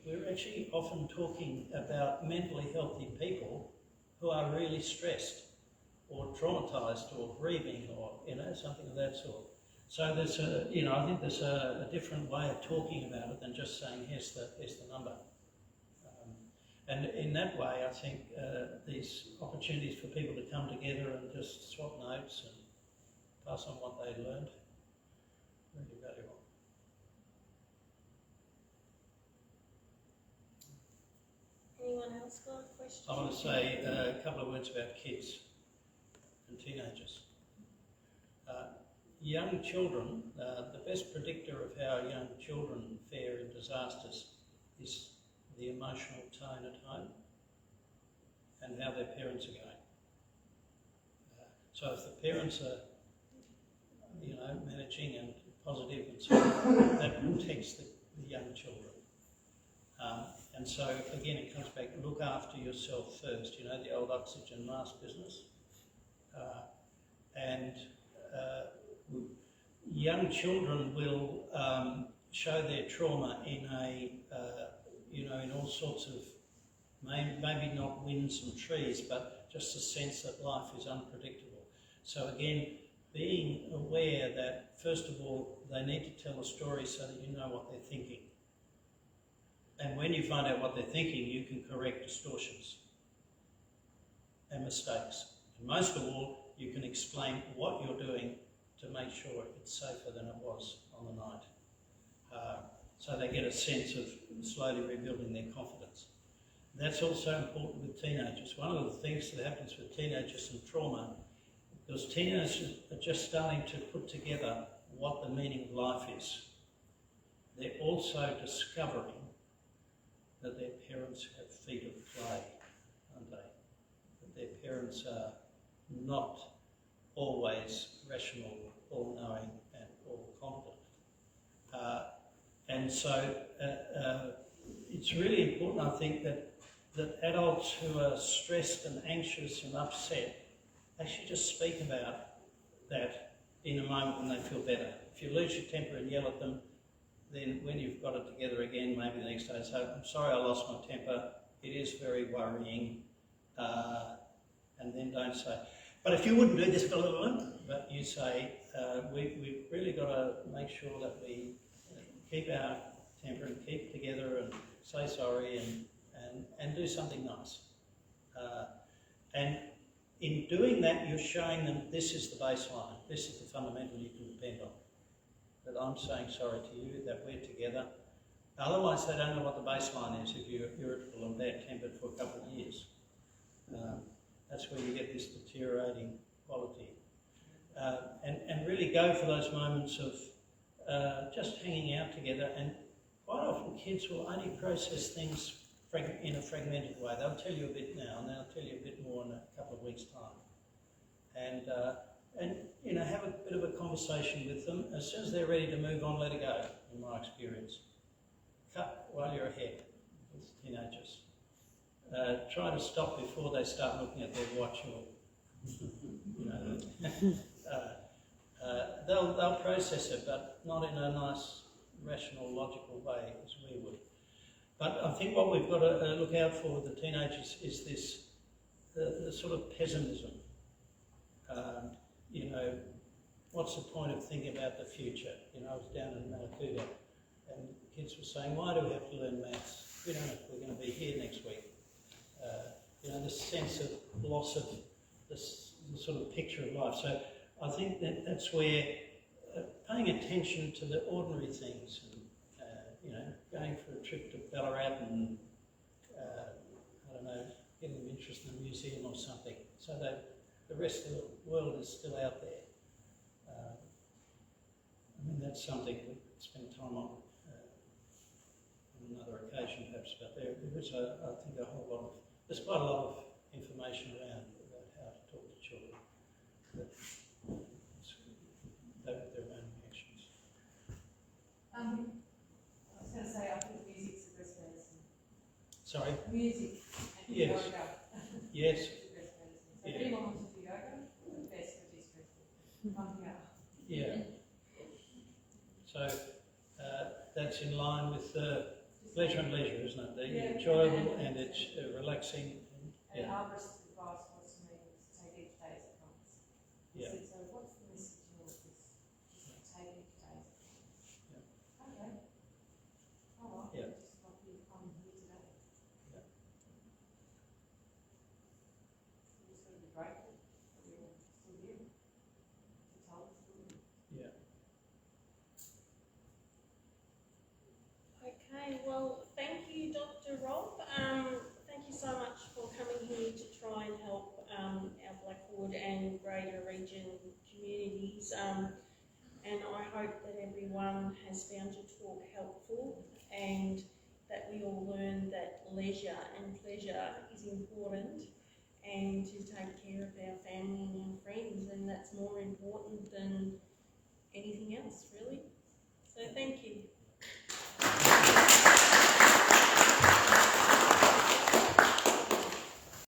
we're actually often talking about mentally healthy people who are really stressed or traumatised or grieving or something of that sort. So there's I think there's a different way of talking about it than just saying here's the number. And in that way, I think these opportunities for people to come together and just swap notes and pass on what they learned, really valuable.
Anyone else got a question?
I want to say a couple of words about kids and teenagers. Young children, the best predictor of how young children fare in disasters is the emotional tone at home and how their parents are going. So if the parents are, managing and positive and so on, that protects the young children. And so again, it comes back, look after yourself first. The old oxygen mask business. and young children will show their trauma in in all sorts of, maybe not winds and trees, but just a sense that life is unpredictable. So again, being aware that, first of all, they need to tell a story so that you know what they're thinking. And when you find out what they're thinking, you can correct distortions and mistakes. And most of all, you can explain what you're doing to make sure it's safer than it was on the night. So they get a sense of slowly rebuilding their confidence. That's also important with teenagers. One of the things that happens with teenagers and trauma, because teenagers are just starting to put together what the meaning of life is. They're also discovering that their parents have feet of clay, aren't they? That their parents are not always rational, all-knowing and all-competent. And so it's really important, I think, that adults who are stressed and anxious and upset actually just speak about that in a moment when they feel better. If you lose your temper and yell at them, then when you've got it together again, maybe the next day, say, I'm sorry I lost my temper, it is very worrying, and then don't say, but if you wouldn't do this, but you say, we've really got to make sure that we keep our temper and keep together and say sorry and do something nice. And in doing that, you're showing them this is the baseline, this is the fundamental you can depend on. That I'm saying sorry to you, that we're together. Otherwise, they don't know what the baseline is if you're irritable and bad-tempered for a couple of years. That's where you get this deteriorating quality. And really go for those moments of just hanging out together. And quite often kids will only process things in a fragmented way. They'll tell you a bit now and they'll tell you a bit more in a couple of weeks' time. And have a bit of a conversation with them. As soon as they're ready to move on, let it go, in my experience. Cut while you're ahead with teenagers. Try to stop before they start looking at their watch or, they'll process it, but not in a nice, rational, logical way as we would. But I think what we've got to look out for with the teenagers is this, the sort of pessimism. What's the point of thinking about the future? I was down in Malakuta and kids were saying, why do we have to learn maths? We don't know if we're going to be here next week. This sense of loss of this sort of picture of life. So I think that's where paying attention to the ordinary things, and, going for a trip to Ballarat and, getting them interested in a museum or something, so that the rest of the world is still out there. That's something we could spend time on another occasion perhaps, but there is, I think, there's quite a lot of information around about how to talk to children that have their own reactions.
I was going to say, I think music's the best medicine.
Sorry?
Music. And
Yes.
yoga.
Yes.
It's the best medicine. So
Yeah.
if anyone wants to do yoga, the best for distress. One yoga.
Yeah. So that's in line with pleasure and leisure, isn't it? They're enjoyable and it's relaxing.
And Barbara's advice was to me to take each day as it comes.
Yeah.
I said, so what's the message in all of this? Just take each day as it comes.
Yeah.
Okay. All right.
Yeah.
Just like you come here today.
Yeah.
So we're just going to be grateful that we're still here to tell us the story.
Yeah.
Okay, well, thank you, Dr. Rob. Thank you so much for coming here to try and help our Blackwood and greater region communities. And I hope that everyone has found your talk helpful and that we all learn that leisure and pleasure is important and to take care of our family and our friends, and that's more important than anything else, really. So thank you.